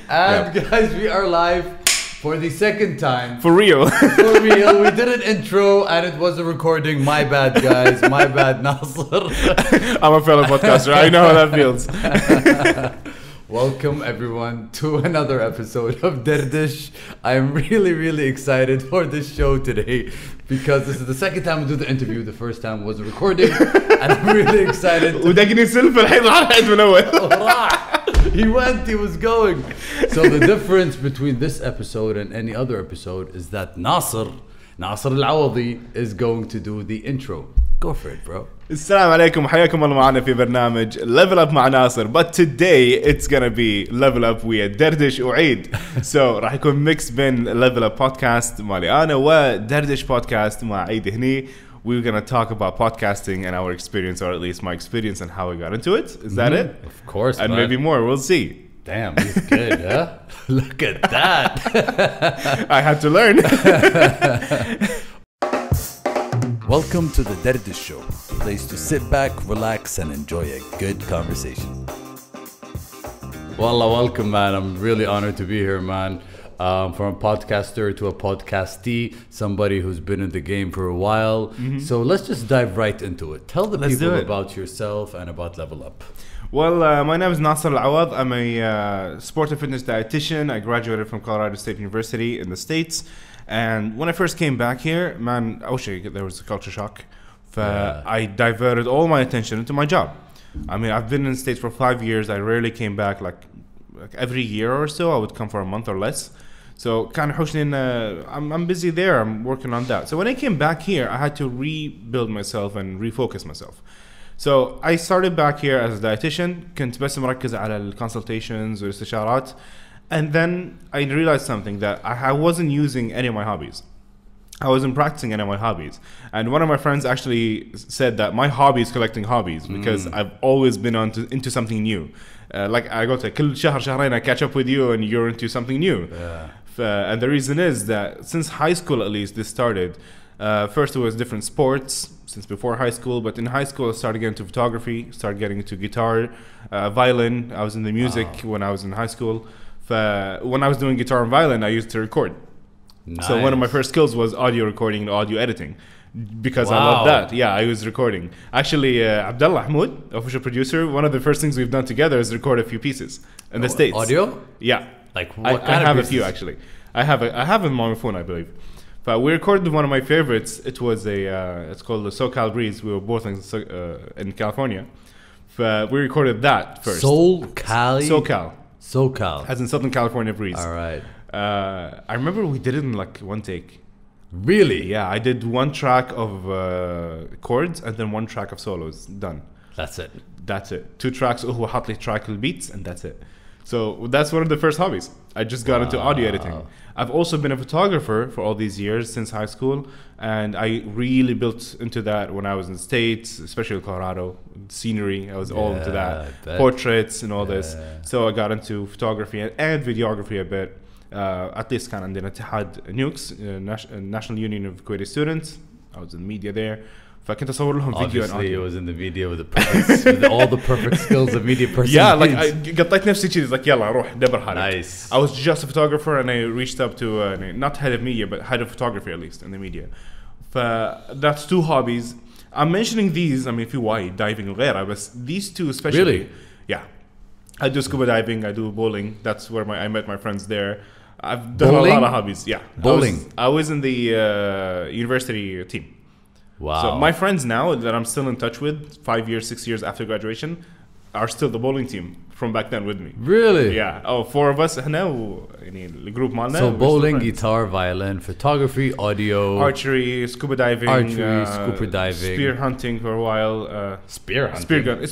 And guys, we are live for the second time. For real. For real. We did an intro and it was a recording. My bad, guys. My bad, Naser. I'm a fellow podcaster. I know how that feels. Welcome everyone to another episode of Dardish. I'm really excited for this show today because this is the second time we do the interview. The first time was a recording and I'm really excited. He was going. So the difference between this episode and any other episode is that Naser Al Awadh is going to do the intro. Go for it, bro. السلام عليكم حياكم الله معنا في برنامج Level Up مع ناصر. But today it's gonna be Level Up ويا دردش وعيد. So راح يكون mix بين Level Up podcast مالي أنا ودردش podcast مع عيد هني. We're gonna talk about podcasting and our experience, or at least my experience and how I got into it. Is that it? Of course, and man. maybe more. We'll see. Damn, he's good, huh? Look at that. I had to learn. Welcome to the Dardish Show, a place to sit back, relax, and enjoy a good conversation. Wallah, welcome, man. I'm really honored to be here, man. From a podcaster to a podcastee, somebody who's been in the game for a while. So let's just dive right into it. Tell the people about yourself and about Level Up. Well, my name is Naser Al Awadh. I'm a sport and fitness dietitian. I graduated from Colorado State University in the States. And when I first came back here, man, there was a culture shock. I diverted all my attention into my job. I mean, I've been in the States for 5 years. I rarely came back, like every year or so. I would come for a month or less. So kind of I'm busy there. I'm working on that. So when I came back here, I had to rebuild myself and refocus myself. So I started back here as a dietitian. كنت بس مركز على الconsultations والاستشارات. And then I realized something, that I wasn't using any of my hobbies. I wasn't practicing any of my hobbies. And one of my friends actually said that my hobby is collecting hobbies because I've always been into something new. Like I go to كل شهر شهرين I catch up with you and you're into something new. And the reason is that since high school, at least, this started. First it was different sports since before high school, but in high school I started getting into photography, started getting into guitar, violin. I was in the music when I was in high school. When I was doing guitar and violin, I used to record. Nice. So one of my first skills was audio recording and audio editing, because I love that. Yeah, I was recording. Actually, Abdullah Ahmoud, official producer, one of the first things we've done together is record a few pieces in the States. Audio? Yeah. Like what I have a few actually. I have them on my phone, I believe. But we recorded one of my favorites. It was it's called the SoCal Breeze. We were both in California. We recorded that first. SoCal. As in Southern California Breeze. All right. I remember we did it in like one take. Really? Yeah, I did one track of chords and then one track of solos. Done. That's it. 2 tracks. هو حط لي track beats and that's it. So that's one of the first hobbies. I just got into audio editing. I've also been a photographer for all these years since high school, and I really built into that when I was in the States, especially Colorado. Scenery, I was all into that. Portraits and all this. So I got into photography and videography a bit. At least كان عندنا اتحاد نيوكس, National Union of Kuwaiti Students. I was in the media there. فكنت أصور لهم فيديو. Obviously, it was in the media with with all the perfect skills of media person. Yeah, like I قطيت نفسي كذي, like يلا روح دبر حالك. Nice. I was just a photographer and I reached up to not head of media but head of photography, at least in the media. That's 2 hobbies. I'm mentioning these. I mean, في وايد diving وغيرها, but these 2 especially. Really? Yeah. I do scuba diving. I do bowling. That's where I met my friends there. I've done a lot of hobbies. Yeah. Bowling. I was in the university team. Wow. So my friends now that I'm still in touch with 5 years, 6 years after graduation are still the bowling team from back then with me. Really? Yeah. 4 of us هنا يعني الجروب مالنا. So bowling, guitar, violin, photography, audio, archery, scuba diving, scuba diving, spear hunting for a while. spear hunting.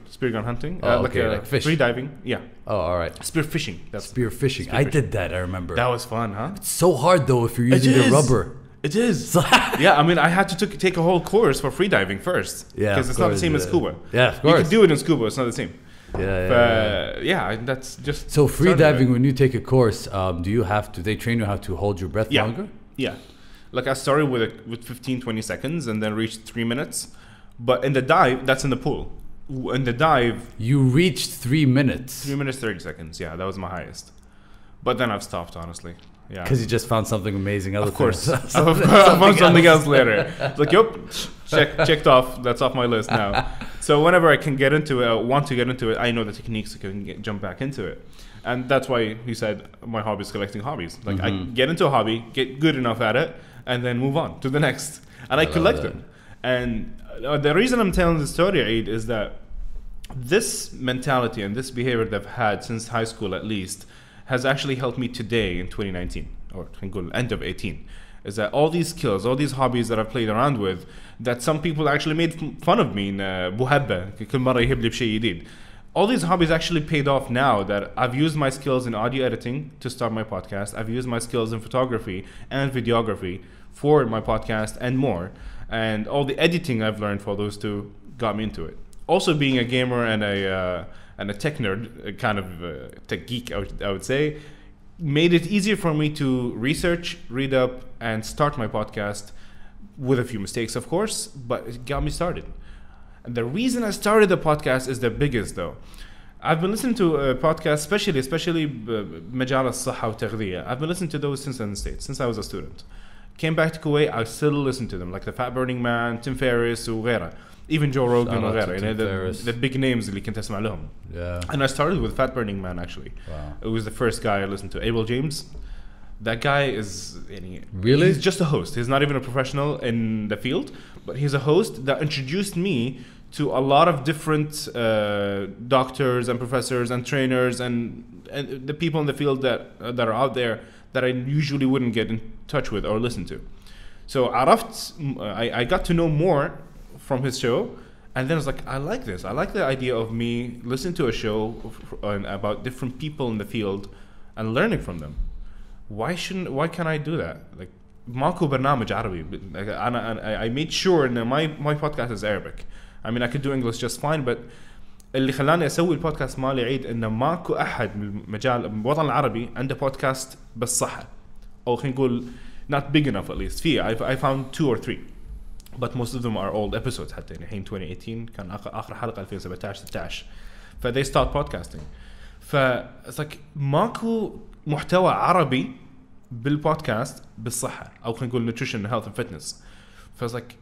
Spear gun hunting. Like fish. Free diving. Yeah. Oh, all right. Spear fishing. Spear fishing. I did that. I remember. That was fun, huh? It's so hard though if you're using the rubber. It is. Yeah, I mean, I had to take a whole course for free diving first. Yeah, because it's not the same as scuba. Yeah, of course. You can do it in scuba. It's not the same. Yeah. That's just. So free diving, when you take a course, do they train you how to hold your breath longer? Yeah. Like I started with 15, 20 seconds and then reached 3 minutes. But in the dive, that's in the pool. In the dive, you reached 3 minutes. 3 minutes 30 seconds. Yeah, that was my highest. But then I've stopped, honestly. Yeah. Because you just found something amazing. Of course. I found something else later. It's like, yep, checked off. That's off my list now. So whenever I can get into it, want to get into it, I know the techniques I can jump back into it. And that's why he said my hobby is collecting hobbies. Like I get into a hobby, get good enough at it, and then move on to the next. And I collect them. And the reason I'm telling this story, Eid, is that this mentality and this behavior that I've had since high school at least has actually helped me today in 2019, or end of 18, is that all these skills, all these hobbies that I've played around with, that some people actually made fun of me in بوهبة كل مرة يهب لي بشيء جديد. All these hobbies actually paid off now that I've used my skills in audio editing to start my podcast. I've used my skills in photography and videography for my podcast and more. And all the editing I've learned for those two got me into it. Also being a gamer and a tech nerd, a kind of tech geek, I would say, made it easier for me to research, read up, and start my podcast with a few mistakes, of course, but it got me started. And the reason I started the podcast is the biggest, though. I've been listening to a podcast, especially مجال الصحة والتغذية. I've been listening to those since in the States, since I was a student. Came back to Kuwait, I still listen to them, like the Fat Burning Man, Tim Ferriss, وغيره. Even Joe Rogan وغيره, the big names اللي كنت أسمع لهم. Yeah. And I started with Fat Burning Man, actually. Wow. It was the first guy I listened to. Abel James. That guy is... Really? He's just a host. He's not even a professional in the field, but he's a host that introduced me to a lot of different doctors and professors and trainers and the people in the field that are out there that I usually wouldn't get in touch with or listen to. So I got to know more from his show, and then I was like, I like this. I like the idea of me listening to a show about different people in the field and learning from them. Why can't I do that? Like, ماكو برنامج عربي. I made sure that my podcast is Arabic. I mean, I could do English just fine, but اللي خلاني أسوي البودكاست مالي عيد إنه ماكو أحد من مجال الوطن العربي عنده بودكاست بالصحة. أو خلينا نقول not big enough at least. I found 2 or 3, but most of them are old episodes. حتى الحين 2018 كان آخر حلقة 2017-16. They start podcasting. It's like ماكو محتوى عربي بالبودكاست بالصحة أو خلينا نقول nutrition, health and fitness. It's like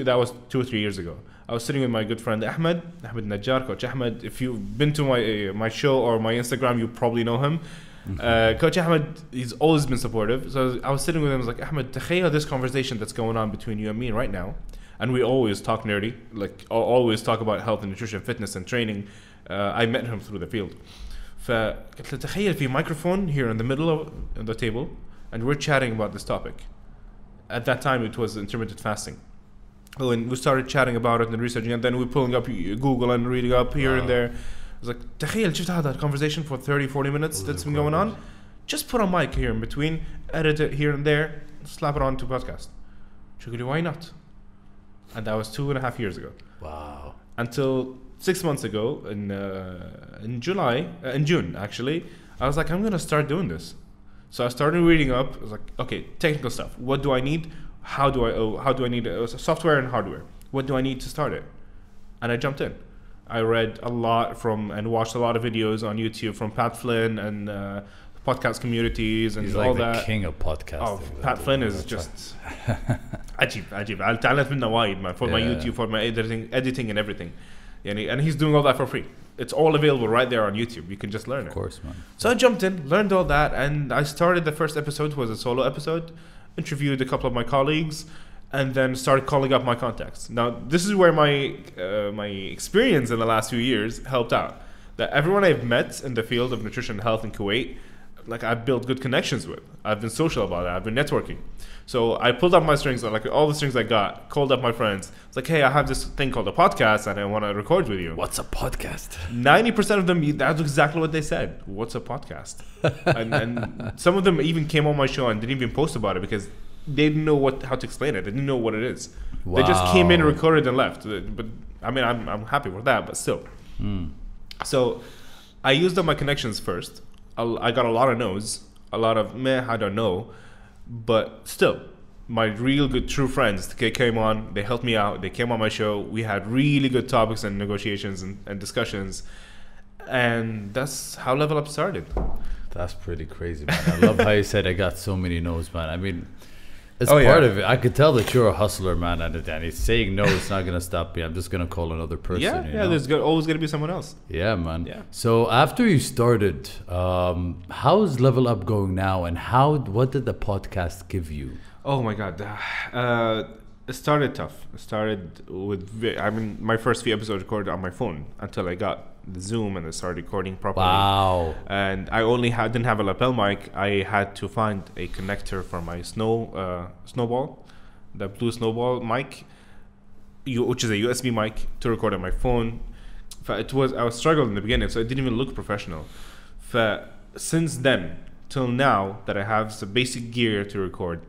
that was 2 or 3 years ago. I was sitting with my good friend Ahmed Najjar, Coach Ahmed. If you've been to my show or my Instagram, you probably know him. Coach Ahmed, he's always been supportive. So I was sitting with him. I was like, Ahmed, تخيل this conversation that's going on between you and me right now, and we always talk nerdy, like always talk about health and nutrition, fitness and training. I met him through the field. فقلت له تخيل في microphone here in the middle of the table, and we're chatting about this topic. At that time, it was intermittent fasting. Oh, and we started chatting about it and researching, and then we're pulling up Google and reading up here and there. I was like, تخيل شفت هذا conversation for 30-40 minutes that's been going on. Just put a mic here in between, edit it here and there, slap it on to podcast. Why not? And that was 2.5 years ago. Wow. Until 6 months ago, in June actually, I was like, I'm gonna start doing this. So I started reading up. I was like, okay, technical stuff. What do I need? How do I need software and hardware? What do I need to start it? And I jumped in. I read a lot and watched a lot of videos on YouTube from Pat Flynn and podcast communities and He's all like that. He's the king of podcasting. Oh, Pat Flynn is just عجيب. I تعلمت منه وايد, man, for my YouTube, for my editing and everything. And he's doing all that for free. It's all available right there on YouTube. You can just learn it. Of course, man. So I jumped in, learned all that, and I started. The first episode was a solo episode. Interviewed a couple of my colleagues, and then started calling up my contacts. Now, this is where my experience in the last few years helped out. That everyone I've met in the field of nutrition and health in Kuwait, like I've built good connections with. I've been social about it. I've been networking. So I pulled up my strings, like all the strings I got, called up my friends. It's like, hey, I have this thing called a podcast, and I want to record with you. What's a podcast? 90% of them, that's exactly what they said. What's a podcast? and some of them even came on my show and didn't even post about it because they didn't know how to explain it. They didn't know what it is. Wow. They just came in, recorded, and left. But I mean, I'm happy with that, but still. So I used up my connections first. I got a lot of no's, a lot of meh, I don't know. But still, my real good true friends came on. They helped me out. They came on my show. We had really good topics and negotiations and discussions. And that's how Level Up started. That's pretty crazy, man. I love how you said I got so many no's, man. I mean, it's part of it. I could tell that you're a hustler, man. And saying no is not going to stop me. I'm just going to call another person. Yeah, there's always going to be someone else. Yeah, man. Yeah. So after you started, how's Level Up going now? And what did the podcast give you? Oh, my God. It started tough. It started with, my first few episodes recorded on my phone until I got the Zoom and I started recording properly. Wow. And I didn't have a lapel mic. I had to find a connector for my snowball, the blue snowball mic, which is a USB mic, to record on my phone. I was struggling in the beginning, so it didn't even look professional. Since then till now that I have some basic gear to record,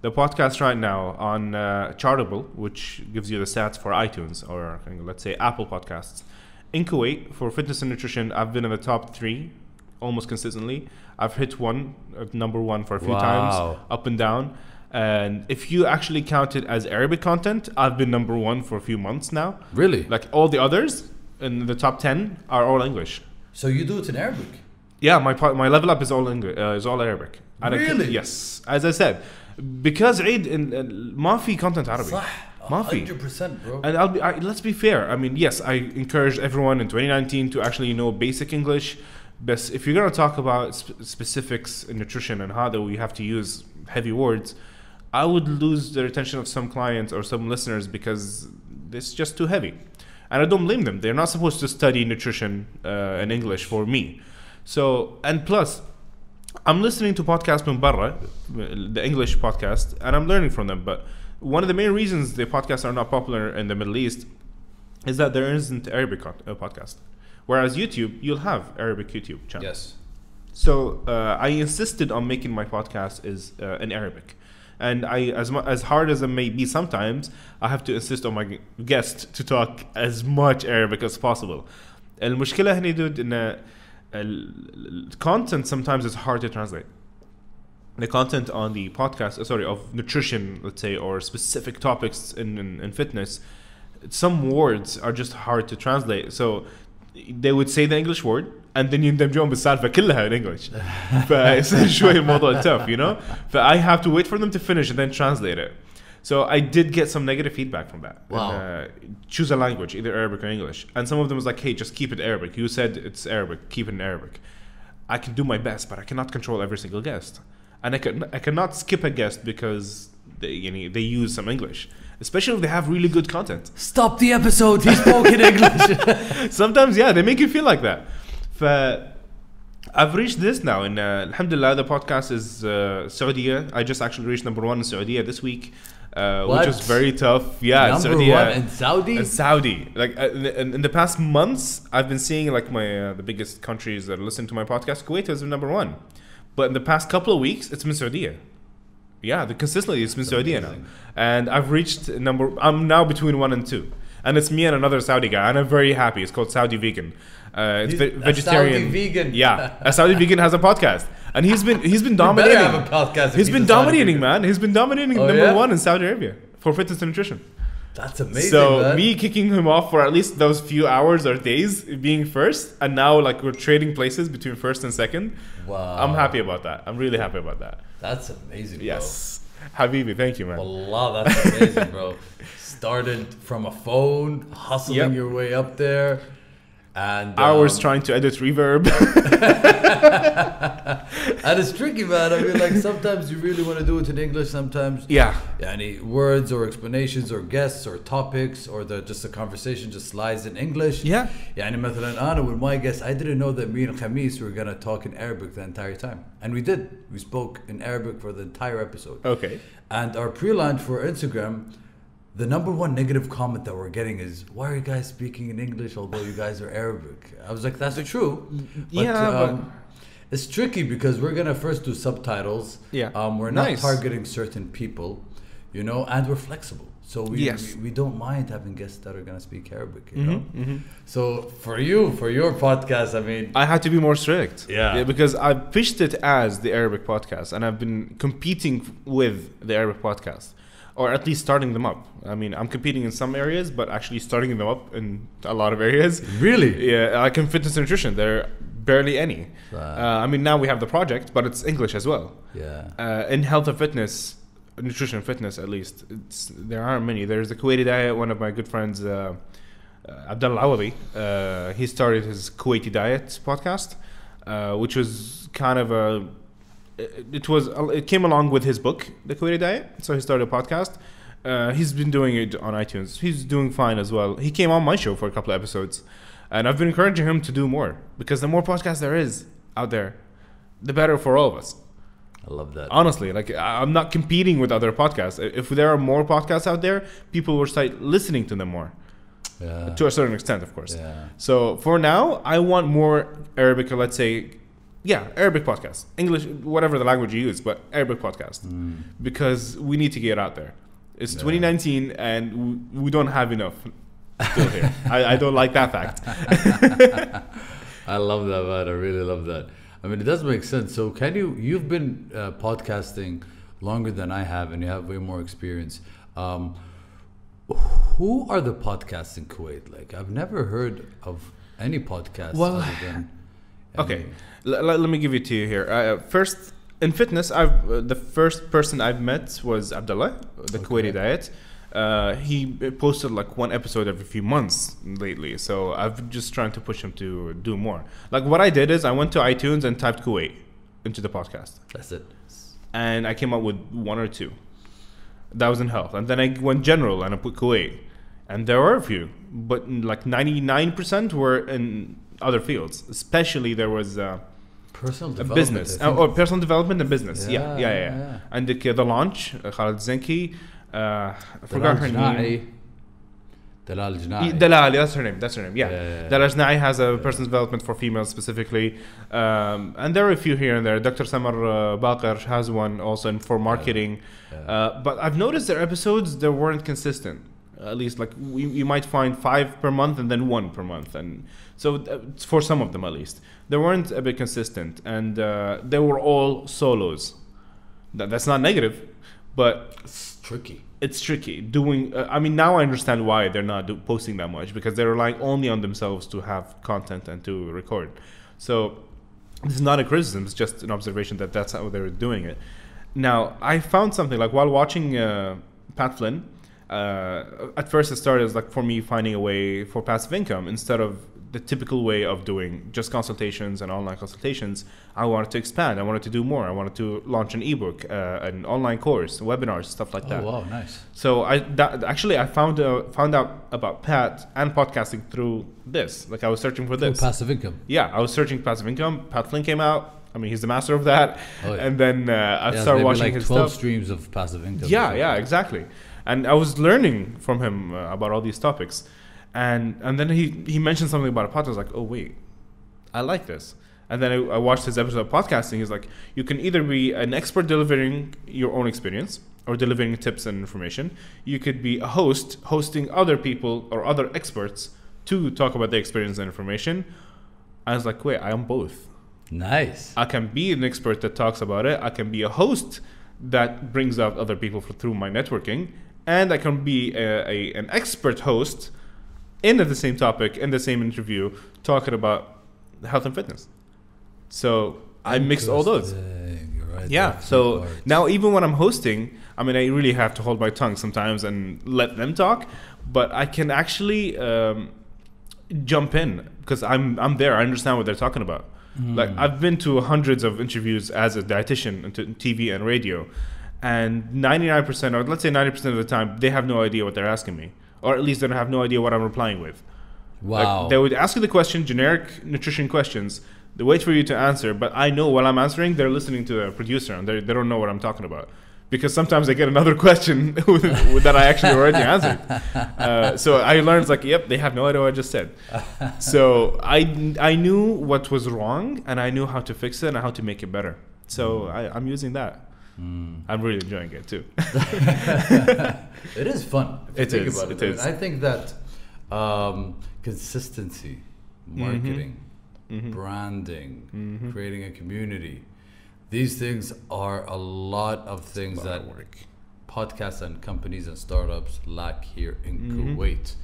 the podcast right now on Chartable, which gives you the stats for iTunes or let's say Apple Podcasts. In Kuwait, for fitness and nutrition, I've been in the top 3 almost consistently. I've hit number 1 for a few times, up and down. And if you actually count it as Arabic content, I've been number 1 for a few months now. Really? Like all the others in the top 10 are all English. So you do it in Arabic? Yeah, my Level Up is all English, is all Arabic. And really? Yes. As I said, because Eid ما في content Arabic. صح. 100%, bro. And let's be fair. I mean, yes, I encourage everyone in 2019 to actually know basic English. But if you're going to talk about specifics in nutrition and how we have to use heavy words, I would lose the attention of some clients or some listeners because it's just too heavy. And I don't blame them. They're not supposed to study nutrition in English for me. So, and plus, I'm listening to podcasts from Barra, the English podcast, and I'm learning from them. But one of the main reasons the podcasts are not popular in the Middle East is that there isn't Arabic podcast. Whereas YouTube, you'll have Arabic YouTube channel. Yes. So I insisted on making my podcast in Arabic. And as hard as it may be sometimes, I have to insist on my guest to talk as much Arabic as possible. المشكلة هنا dude إن content sometimes is hard to translate. The content on the podcast, of nutrition, let's say, or specific topics in fitness, some words are just hard to translate. So they would say the English word and then يندمجون بالسالفة كلها in English. فيصير شوي الموضوع tough, you know? I have to wait for them to finish and then translate it. So I did get some negative feedback from that. Wow. And, choose a language, either Arabic or English. And some of them was like, hey, just keep it Arabic. You said it's Arabic, keep it in Arabic. I can do my best, but I cannot control every single guest. And I cannot skip a guest because they use some English. Especially if they have really good content. Stop the episode, he spoke in English. Sometimes, yeah, they make you feel like that. I've reached this now, and alhamdulillah, the podcast is Saudia. I just actually reached number 1 in Saudia this week, which was very tough. Yeah, number Saudia, 1 in Saudi? Saudi. Like in the past months, I've been seeing like my the biggest countries that listen to my podcast. Kuwait has been number 1, but in the past couple of weeks, it's been Saudia. Yeah, consistently it's been Saudia now, and I've reached I'm now between 1 and 2. And it's me and another Saudi guy, and I'm very happy. It's called Saudi Vegan. It's vegetarian. A Saudi vegan. Yeah, a Saudi vegan has a podcast, and he's been dominating. Have a podcast. He's been dominating, man. He's been dominating number 1 in Saudi Arabia for fitness and nutrition. That's amazing. So man. Me kicking him off for at least those few hours or days being first, and now like we're trading places between first and second. Wow. I'm happy about that. I'm really happy about that. That's amazing. Bro. Yes. Habibi, thank you, man. Wallah, that's amazing, bro. Started from a phone, hustling your way up there, and hours trying to edit reverb. And it's tricky, man. I mean, like sometimes you really want to do it in English. Sometimes, any words or explanations or guests or topics or just the conversation just slides in English. Yeah. يعني مثلا أنا with my guest, I didn't know that me and Khamis were gonna talk in Arabic the entire time, and we did. We spoke in Arabic for the entire episode. Okay. And our pre-launch for Instagram, the number 1 negative comment that we're getting is, why are you guys speaking in English although you guys are Arabic? I was like, that's true. But, but it's tricky because we're going to first do subtitles. Yeah. We're not targeting certain people, and we're flexible. So we don't mind having guests that are going to speak Arabic, you know? Mm-hmm. So for your podcast, I mean... I had to be more strict. Yeah. Because I pitched it as the Arabic podcast, and I've been competing with the Arabic podcast. Or at least starting them up. I mean, I'm competing in some areas, but actually starting them up in a lot of areas. Really? Yeah, like in fitness and nutrition. They're barely any. I mean, now we have the project, but it's English as well. Yeah. In health and fitness, nutrition and fitness at least, there aren't many. There's the Kuwaiti diet. One of my good friends, Naser Al Awadh, he started his Kuwaiti diet podcast, which was kind of it came along with his book, The Kuwaiti Diet. So he started a podcast. He's been doing it on iTunes. He's doing fine as well. He came on my show for a couple of episodes, and I've been encouraging him to do more, because the more podcasts there is out there, the better for all of us. I love that. Honestly, like, I'm not competing with other podcasts. If there are more podcasts out there, people will start listening to them more. Yeah. To a certain extent, of course. Yeah. So for now, I want more Arabic, let's say, Arabic podcasts. English, whatever the language you use, but Arabic podcasts. Because we need to get out there. It's 2019 and we don't have enough still here. I don't like that fact. I love that, man. I really love that. I mean, it does make sense. So you've been podcasting longer than I have, and you have way more experience. Who are the podcasts in Kuwait? Like, I've never heard of any podcast other than... Okay, let me give it to you here. First, in fitness, the first person I've met was Abdullah, the Kuwaiti diet. He posted like one episode every few months lately, so I've just trying to push him to do more. Like, what I did is I went to iTunes and typed Kuwait into the podcast. That's it. And I came up with one or two. That was in health. And then I went general and I put Kuwait. And there were a few, but like 99% were in other fields. Especially there was personal development, business or personal development and business. Yeah. And the launch, Khalid Zenki, I forgot her name. Dalal, that's her name. Yeah. Dalal Jna'i has a personal development for females specifically. And there are a few here and there. Dr. Samar Baqir has one also for marketing. But I've noticed their episodes, they weren't consistent. At least, like, you might find 5 per month and then 1 per month. And so for some of them, at least, they weren't a bit consistent. And they were all solos. That's not negative, but it's tricky. It's tricky doing. I mean, now I understand why they're not posting that much, because they're relying only on themselves to have content and to record. So this is not a criticism; it's just an observation that that's how they're doing it. Now, I found something like while watching Pat Flynn. At first, it started as like for me finding a way for passive income instead of the typical way of doing just consultations and online consultations. I wanted to expand. I wanted to do more. I wanted to launch an ebook, an online course, webinars, stuff like that. Oh wow, nice. So I found out about Pat and podcasting through this. Like, I was searching for this. Passive income. Yeah, I was searching passive income. Pat Flynn came out. I mean, he's the master of that. Oh, yeah. And then I started watching like his 12 stuff. streams of passive income. Yeah, exactly. And I was learning from him about all these topics. And then he mentioned something about a podcast. I was like, oh, wait, I like this. And then I watched his episode of podcasting. He's like, you can either be an expert delivering your own experience or delivering tips and information. You could be a host, hosting other people or other experts to talk about their experience and information. I was like, wait, I am both. Nice. I can be an expert that talks about it. I can be a host that brings out other people through my networking. And I can be an expert host in the same topic, in the same interview, talking about health and fitness. So I mixed all those. Right, yeah. So now even when I'm hosting, I mean, I really have to hold my tongue sometimes and let them talk. But I can actually jump in because I'm there. I understand what they're talking about. Like, I've been to hundreds of interviews as a dietitian on TV and radio. And 99%, or let's say 90% of the time, they have no idea what they're asking me. Or at least they don't have no idea what I'm replying with. Wow. Like, they would ask you the question, generic nutrition questions. They wait for you to answer. But I know while I'm answering, they're listening to the producer. And they don't know what I'm talking about. Because sometimes I get another question that I actually already answered. So I learned, like, yep, they have no idea what I just said. So I knew what was wrong. And I knew how to fix it and how to make it better. So I'm using that. I'm really enjoying it too. It is fun. It is. It is. I think that consistency, marketing, branding, creating a community, these things are a lot of things that podcasts and companies and startups lack here in Kuwait.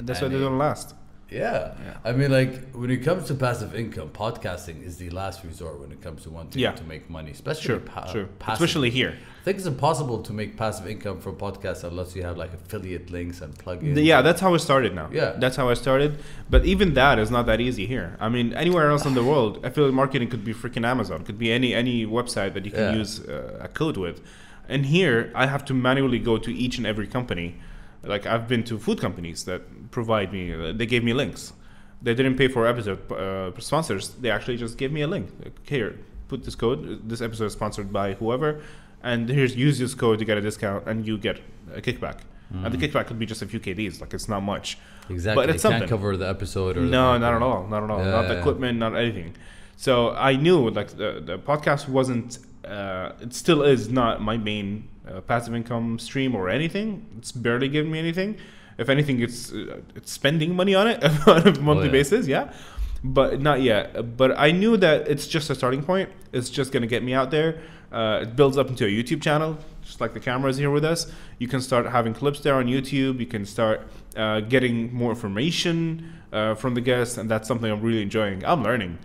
And that's why they don't last. Yeah. I mean, like, when it comes to passive income, podcasting is the last resort when it comes to wanting to make money, especially passive. Especially here. I think it's impossible to make passive income from podcasts unless you have like affiliate links and plugins. Yeah, that's how it started now. Yeah. That's how I started. But even that is not that easy here. I mean, anywhere else in the world, affiliate marketing could be freaking Amazon, could be any website that you can use a code with. And here, I have to manually go to each and every company. Like, I've been to food companies that provide me, they gave me links. They didn't pay for episode sponsors. They actually just gave me a link. Like, here, put this code. This episode is sponsored by whoever. And use this code to get a discount, and you get a kickback. And the kickback could be just a few KDs. Like, it's not much. Exactly. But it's can't cover the episode. Or no, not at all. Not at all. Not the equipment, not anything. So I knew, like, the podcast wasn't, it still is not my main passive income stream or anything. It's barely giving me anything. If anything, it's spending money on it on a monthly basis, but not yet. But I knew that it's just a starting point. It's just going to get me out there. It builds up into a YouTube channel, just like the cameras here with us. You can start having clips there on YouTube. You can start getting more information from the guests, and that's something I'm really enjoying. I'm learning.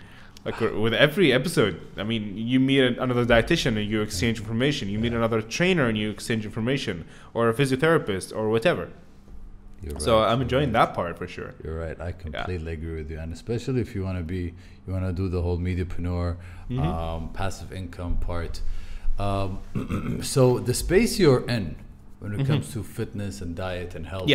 Like, with every episode, I mean, you meet another dietitian and you exchange information. You meet another trainer and you exchange information, or a physiotherapist or whatever. So I'm enjoying that part for sure. You're right. I completely agree with you, and especially if you want to do the whole mediapreneur, passive income part. So the space you're in when it comes to fitness and diet and health,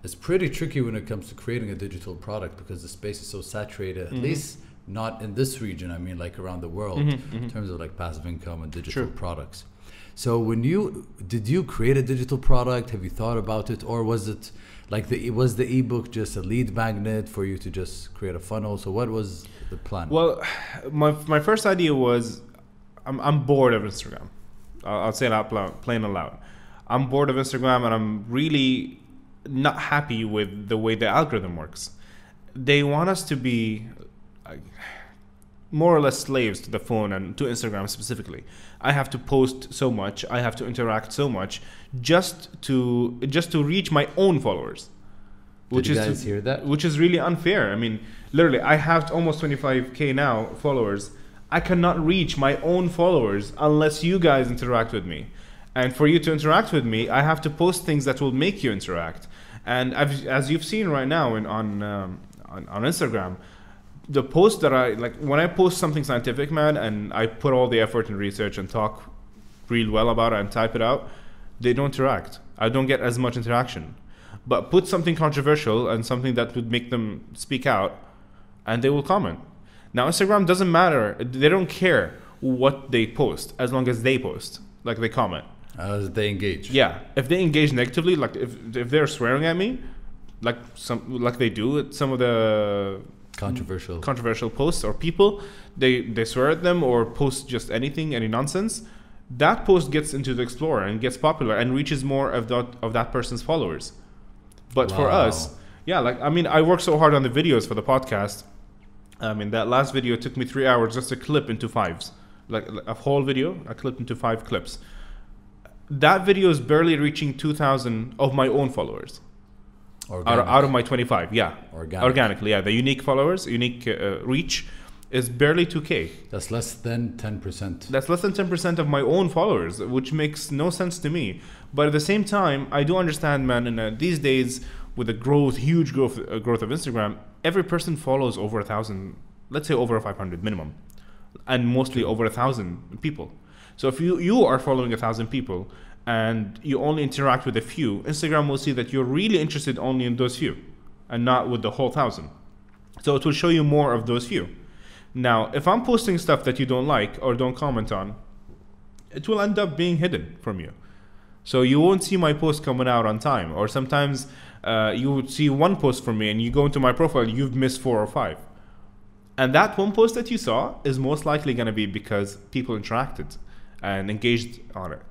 it's pretty tricky when it comes to creating a digital product, because the space is so saturated. At least not in this region. I mean, like, around the world, in terms of like passive income and digital products. So did you create a digital product? Have you thought about it, or was it like was the ebook just a lead magnet for you to just create a funnel? So what was the plan? Well, my first idea was, I'm bored of Instagram. I'll say it out loud, plain and loud. I'm bored of Instagram, and I'm really not happy with the way the algorithm works. They want us to be more or less slaves to the phone and to Instagram specifically. I have to post so much, I have to interact so much just to reach my own followers. Did you guys hear that? Which is really unfair. I mean, literally, I have almost 25k now followers. I cannot reach my own followers unless you guys interact with me. And for you to interact with me, I have to post things that will make you interact. And as you've seen right now on Instagram, the post that when I post something scientific, man, and I put all the effort in research and talk real well about it and type it out, they don't interact. I don't get as much interaction. But put something controversial and something that would make them speak out, and they will comment. Now, Instagram doesn't matter. They don't care what they post as long as they post, like they comment. As they engage. Yeah. If they engage negatively, like if they're swearing at me, like they do at some of the controversial posts or people, they swear at them or post just any nonsense, that post gets into the Explorer and gets popular and reaches more of that person's followers. But for us, I work so hard on the videos for the podcast. I mean, that last video took me 3 hours just to clip into 5s. Like a whole video, I clipped into 5 clips. That video is barely reaching 2,000 of my own followers. Out of my 25, organically, the unique followers, reach is barely 2k. That's less than 10%. That's less than 10% of my own followers, which makes no sense to me. But at the same time, I do understand, man, and these days with the huge growth of Instagram, every person follows over 1,000, let's say over 500 minimum, and mostly over 1,000 people. So if you are following 1,000 people and you only interact with a few, Instagram will see that you're really interested only in those few and not with the whole 1,000. So it will show you more of those few. Now, if I'm posting stuff that you don't like or don't comment on, it will end up being hidden from you. So you won't see my post coming out on time. Or sometimes you would see one post from me and you go into my profile, you've missed 4 or 5. And that one post that you saw is most likely going to be because people interacted and engaged on it.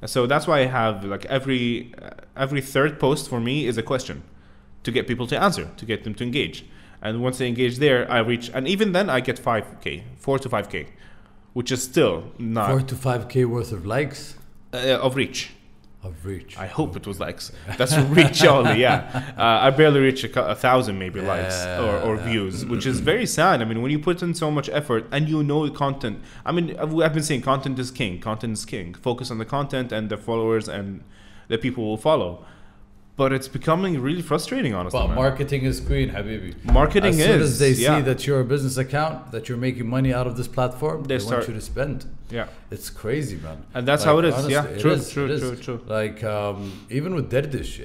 So that's why I have like every third post for me is a question to get people to answer, to get them to engage. And once they engage there, I reach, and even then I get 5k, 4 to 5k, which is still not 4 to 5k worth of likes of reach. Of reach. I hope it was likes. That's reach only, yeah. I barely reach 1,000 maybe likes or views, which is very sad. I mean, when you put in so much effort and you know content. I mean, I've been saying content is king. Content is king. Focus on the content and the followers and the people will follow. But it's becoming really frustrating, honestly. But marketing is queen, Habibi. Marketing is. As soon as they see that you're a business account, that you're making money out of this platform, they want you to spend. Yeah. It's crazy, man. And that's how it is. Honestly, yeah, true. Like, even with Dardish,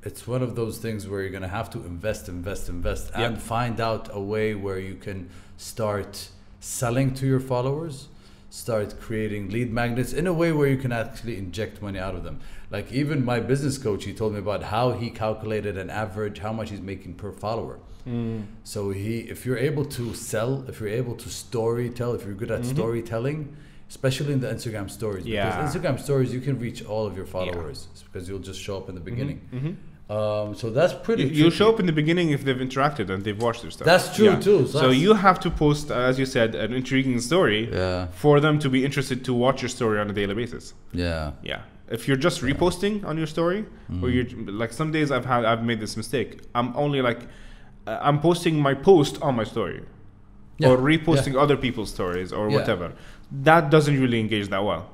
it's one of those things where you're going to have to invest and find out a way where you can start selling to your followers, start creating lead magnets in a way where you can actually inject money out of them. Like even my business coach, he told me about how he calculated an average, how much he's making per follower. So if you're able to sell, if you're able to story tell, if you're good at storytelling, especially in the Instagram stories, because Instagram stories, you can reach all of your followers because you'll just show up in the beginning. So that's pretty you'll show up in the beginning if they've interacted and they've watched their stuff. That's true too. So you have to post, as you said, an intriguing story for them to be interested to watch your story on a daily basis. Yeah. If you're just reposting on your story, or you're like, some days I've made this mistake. I'm only like, I'm posting my post on my story, or reposting other people's stories or whatever. That doesn't really engage that well.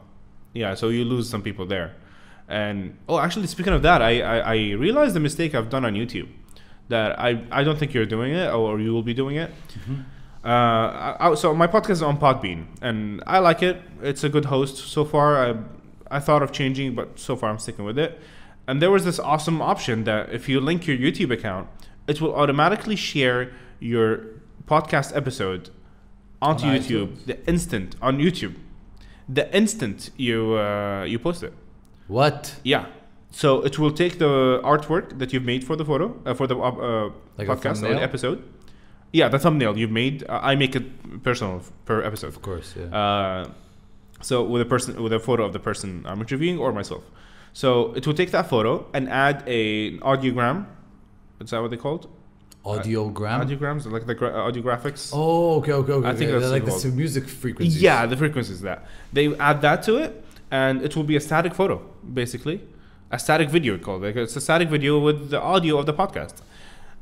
So you lose some people there. And actually, speaking of that, I realized the mistake I've done on YouTube, that I don't think you're doing it, or you will be doing it. So my podcast is on Podbean, and I like it. It's a good host so far. I thought of changing, but so far I'm sticking with it. And there was this awesome option that if you link your YouTube account, it will automatically share your podcast episode onto YouTube the instant you post it. What? Yeah. So it will take the artwork that you've made for the photo, for the like podcast or the episode. Yeah, the thumbnail you've made. I make it personal per episode. Of course, so with a photo of the person I'm interviewing or myself. So it will take that photo and add an audiogram. Is that what they're called? Audiogram? Audiograms, like the audio graphics. Oh, okay. I think that's like the music frequencies. Yeah, the frequencies that. They add that to it, and it will be a static photo, basically. A static video, it's a static video with the audio of the podcast.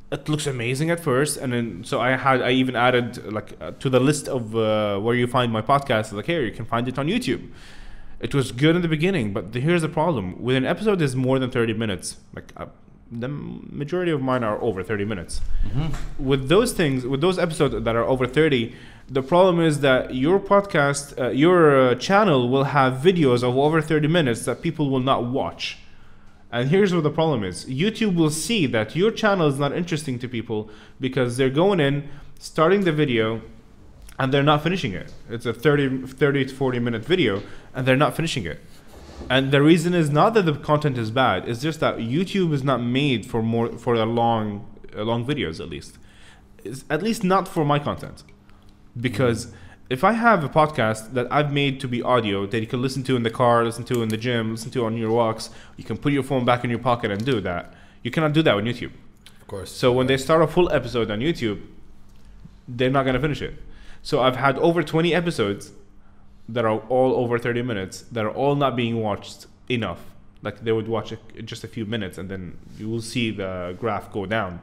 It looks amazing at first, and then so I even added to the list of where you find my podcast. Like, here you can find it on YouTube. It was good in the beginning, but here's the problem: with an episode is more than 30 minutes. The majority of mine are over 30 minutes. With those episodes that are over 30, the problem is that your podcast, your channel will have videos of over 30 minutes that people will not watch. And here's what the problem is. YouTube will see that your channel is not interesting to people because they're going in, starting the video, and they're not finishing it. It's a 30 to 40 minute video, and they're not finishing it. And the reason is not that the content is bad. It's just that YouTube is not made for long videos, at least. At least not for my content. Because if I have a podcast that I've made to be audio that you can listen to in the car, listen to in the gym, listen to on your walks, you can put your phone back in your pocket and do that. You cannot do that on YouTube. Of course. So when they start a full episode on YouTube, they're not going to finish it. So I've had over 20 episodes that are all over 30 minutes that are all not being watched enough. Like they would watch just a few minutes and then you will see the graph go down.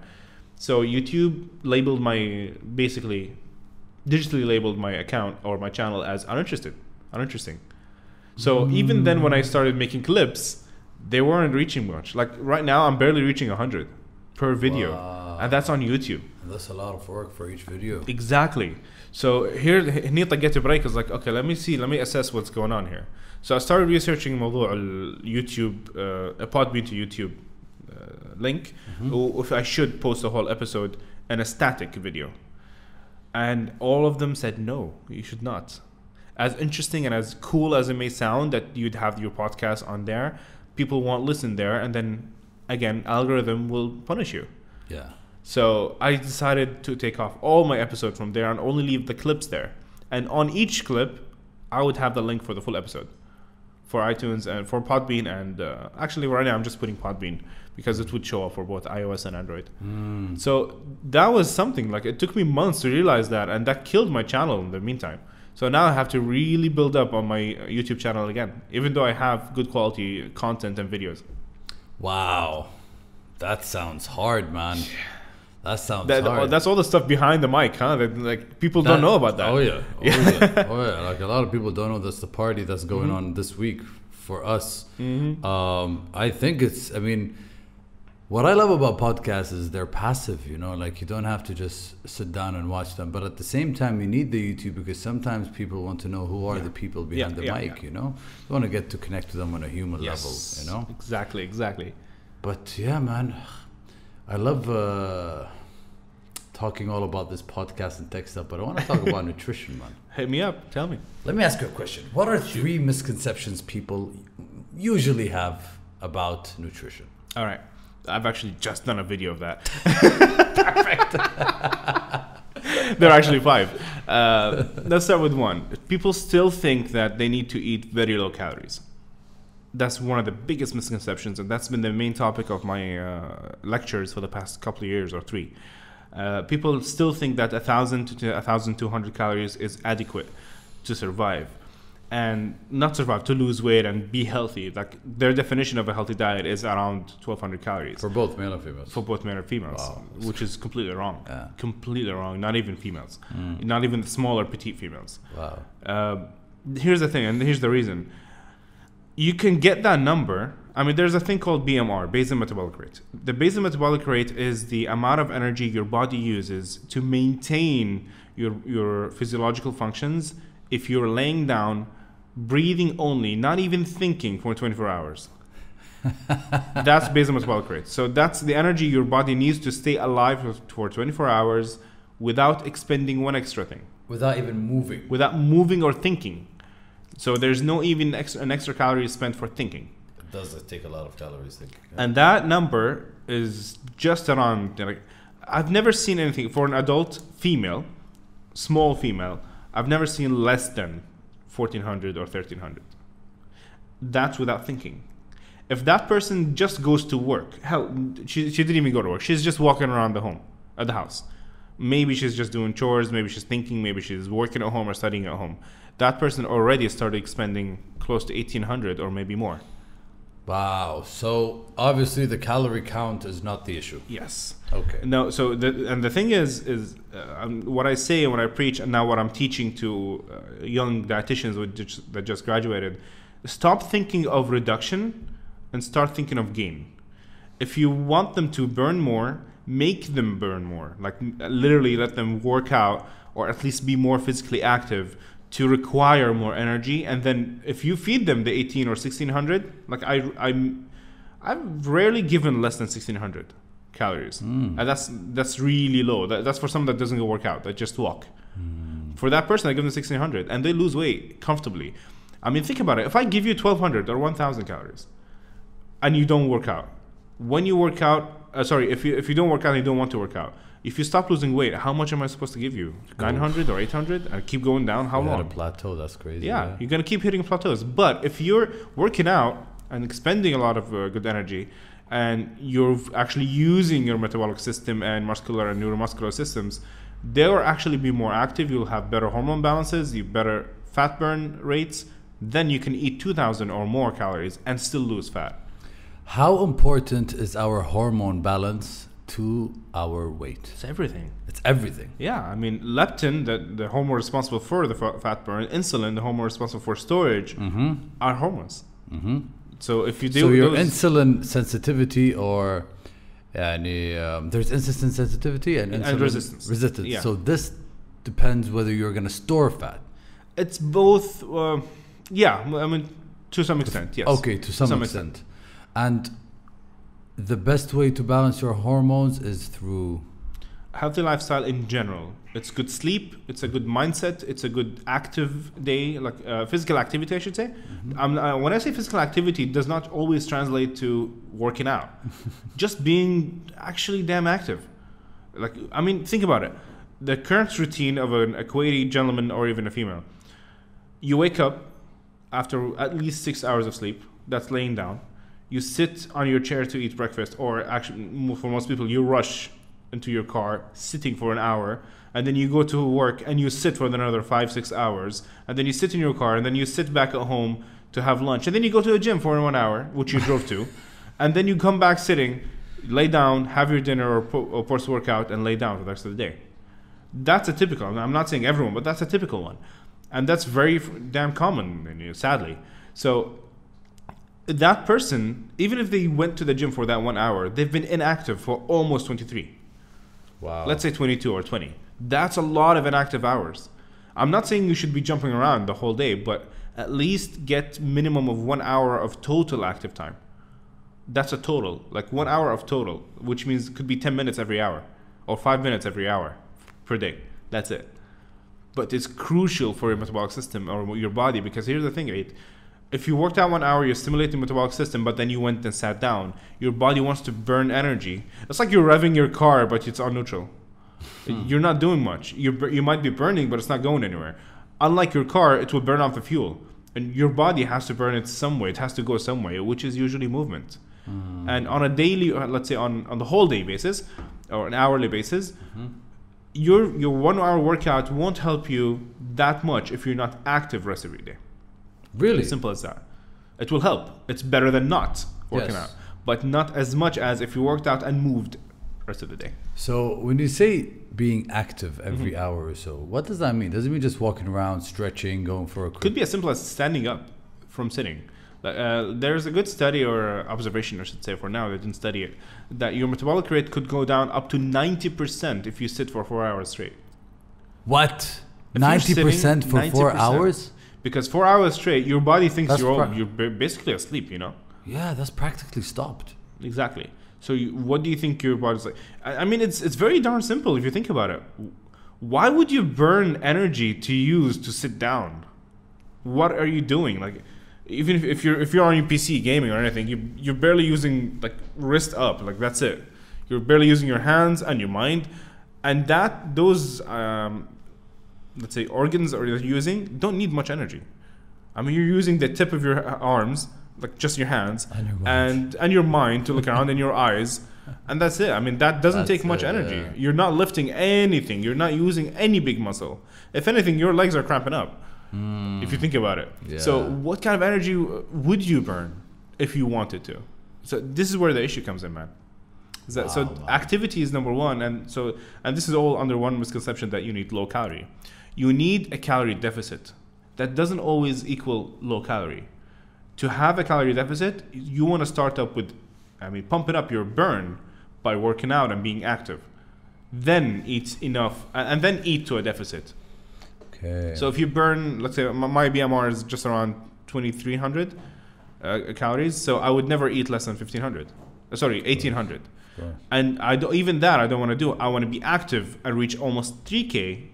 So YouTube digitally labeled my account or my channel as uninteresting. So even then when I started making clips, they weren't reaching much. Like right now I'm barely reaching 100 per video. Wow. And that's on YouTube. And that's a lot of work for each video. Exactly. So here need to get a break. Is like, okay, let me assess what's going on here. So I started researching YouTube, a Podbean to YouTube link, if I should post a whole episode and a static video. And all of them said, no, you should not. As interesting and as cool as it may sound that you'd have your podcast on there, people won't listen there. And then again, algorithm will punish you. Yeah. So I decided to take off all my episodes from there and only leave the clips there. And on each clip, I would have the link for the full episode for iTunes and for Podbean. And actually right now I'm just putting Podbean because it would show up for both iOS and Android. So that was something, like it took me months to realize that, and that killed my channel in the meantime. So now I have to really build up on my YouTube channel again, even though I have good quality content and videos. Wow. That sounds hard, man. That sounds hard. That's all the stuff behind the mic, huh? Like people don't know about that. Oh yeah. Like a lot of people don't know that's the party that's going on this week for us. I think I mean, what I love about podcasts is they're passive, you know, like you don't have to just sit down and watch them. But at the same time, you need the YouTube because sometimes people want to know who are the people behind the mic, you know? You want to get to connect to them on a human level, you know? Exactly. But yeah, man, I love talking all about this podcast and tech stuff, but I want to talk about nutrition, man. Hit me up. Tell me. Let me ask you a question. What are 3 misconceptions people usually have about nutrition? All right. I've actually just done a video of that. Perfect. There are actually 5. Let's start with 1. People still think that they need to eat very low calories. That's one of the biggest misconceptions, and that's been the main topic of my lectures for the past couple of years or 3. People still think that 1,000 to 1,200 calories is adequate to survive. And not survive, to lose weight and be healthy. Like their definition of a healthy diet is around 1,200 calories. For both male and females? For both male and females, wow. Which is completely wrong. Yeah. Completely wrong, not even females. Not even the smaller petite females. Wow. Here's the thing, and here's the reason. You can get that number. I mean, there's a thing called BMR, basal metabolic rate. The basal metabolic rate is the amount of energy your body uses to maintain your physiological functions if you're laying down, breathing only, not even thinking for 24 hours. That's basal metabolic rate. So that's the energy your body needs to stay alive for 24 hours without expending one extra thing. Without even moving. Without moving or thinking. So there's no even an extra calorie spent for thinking. It does take a lot of calories. And that number is just around, like, I've never seen anything for an adult female, small female, I've never seen less than 1,400 or 1,300. That's without thinking. If that person just goes to work, hell, she didn't even go to work. She's just walking around the house. Maybe she's just doing chores, maybe she's thinking, maybe she's working at home or studying at home. That person already started expending close to 1,800 or maybe more. Wow. So obviously the calorie count is not the issue. Yes. Okay. No. So the thing is what I say and what I preach, and now what I'm teaching to young dietitians that just graduated: stop thinking of reduction and start thinking of gain. If you want them to burn more, make them burn more. Like literally, let them work out or at least be more physically active to require more energy. And then if you feed them the 1,800 or 1,600, like I've rarely given less than 1,600 calories. And that's really low. That's for someone that doesn't go work out, that just walk. For that person, I give them 1,600 and they lose weight comfortably. I mean, think about it. If I give you 1,200 or 1,000 calories and you don't work out, when you work out, if you don't work out and you don't want to work out, if you stop losing weight, how much am I supposed to give you? 900 or 800? And keep going down? How long? At a plateau, that's crazy. Yeah, you're going to keep hitting plateaus. But if you're working out and expending a lot of good energy, and you're actually using your metabolic system and muscular and neuromuscular systems, they'll actually be more active. You'll have better hormone balances, you better fat burn rates. Then you can eat 2,000 or more calories and still lose fat. How important is our hormone balance to our weight? It's everything. It's everything. Yeah, I mean, leptin, the hormone responsible for the fat burn, insulin, the hormone responsible for storage, are hormones. So if you do, so your insulin sensitivity or there's insulin sensitivity and insulin resistance. Yeah. So this depends whether you're going to store fat. It's both. Yeah, I mean, to some extent, yes. Okay, to some extent. And the best way to balance your hormones is through healthy lifestyle in general. It's good sleep, it's a good mindset, it's a good active day, like physical activity, I should say. When I say physical activity, it does not always translate to working out. Just being actually damn active. Like, I mean, think about it. The current routine of a Kuwaiti gentleman or even a female. You wake up after at least 6 hours of sleep, that's laying down. You sit on your chair to eat breakfast, or actually, for most people, you rush into your car, sitting for an hour, and then you go to work and you sit for another 5-6 hours, and then you sit in your car, and then you sit back at home to have lunch, and then you go to the gym for 1 hour, which you drove to, and then you come back sitting, lay down, have your dinner or post-workout, and lay down for the rest of the day. That's a typical, I'm not saying everyone, but that's a typical one. And that's very damn common, sadly. So that person, even if they went to the gym for that 1 hour, they've been inactive for almost 23. Wow. Let's say 22 or 20. That's a lot of inactive hours. I'm not saying you should be jumping around the whole day, but at least get minimum of 1 hour of total active time. That's a total, like 1 hour of total, which means it could be 10 minutes every hour or 5 minutes every hour per day. That's it. But it's crucial for your metabolic system or your body, because here's the thing, right? If you worked out 1 hour, you're stimulating the metabolic system, but then you went and sat down, your body wants to burn energy. It's like you're revving your car, but it's on neutral. You're not doing much. You might be burning, but it's not going anywhere. Unlike your car, it will burn off the fuel. And your body has to burn it some way. It has to go some way, which is usually movement. And on a daily, let's say on the whole day basis, or an hourly basis, your 1 hour workout won't help you that much if you're not active rest of your day. Really? As simple as that. It will help. It's better than not working out, but not as much as if you worked out and moved rest of the day. So when you say being active every hour or so, what does that mean? Does it mean just walking around, stretching, going for a quick... Could be as simple as standing up from sitting. There's a good study or observation, I should say, for now, they didn't study it, that your metabolic rate could go down up to 90% if you sit for 4 hours straight. What? 90% for 4 hours? Because 4 hours straight, your body thinks you're basically asleep, Yeah, that's practically stopped. Exactly. So what do you think your body's like? I mean, it's very darn simple if you think about it. Why would you burn energy to use to sit down? What are you doing? Like, even if you're on your PC gaming or anything, you're barely using like wrist up. Like, that's it. You're barely using your hands and your mind, and those let's say organs that you're using don't need much energy. I mean, you're using the tip of your arms, like just your hands, and your mind to look around, and your eyes, and that's it. I mean, that doesn't take much energy. Yeah. You're not lifting anything. You're not using any big muscle. If anything, your legs are cramping up. If you think about it. Yeah. So what kind of energy would you burn if you wanted to? So this is where the issue comes in, man. Activity is number one, and this is all under one misconception that you need low calorie. You need a calorie deficit. That doesn't always equal low calorie. To have a calorie deficit, you want to start up with, pumping up your burn by working out and being active. Then eat enough, and then eat to a deficit. Okay. So if you burn, let's say my BMR is just around 2,300 calories, so I would never eat less than 1,500. 1,800. Sure. And I don't want to do. I want to be active and reach almost 3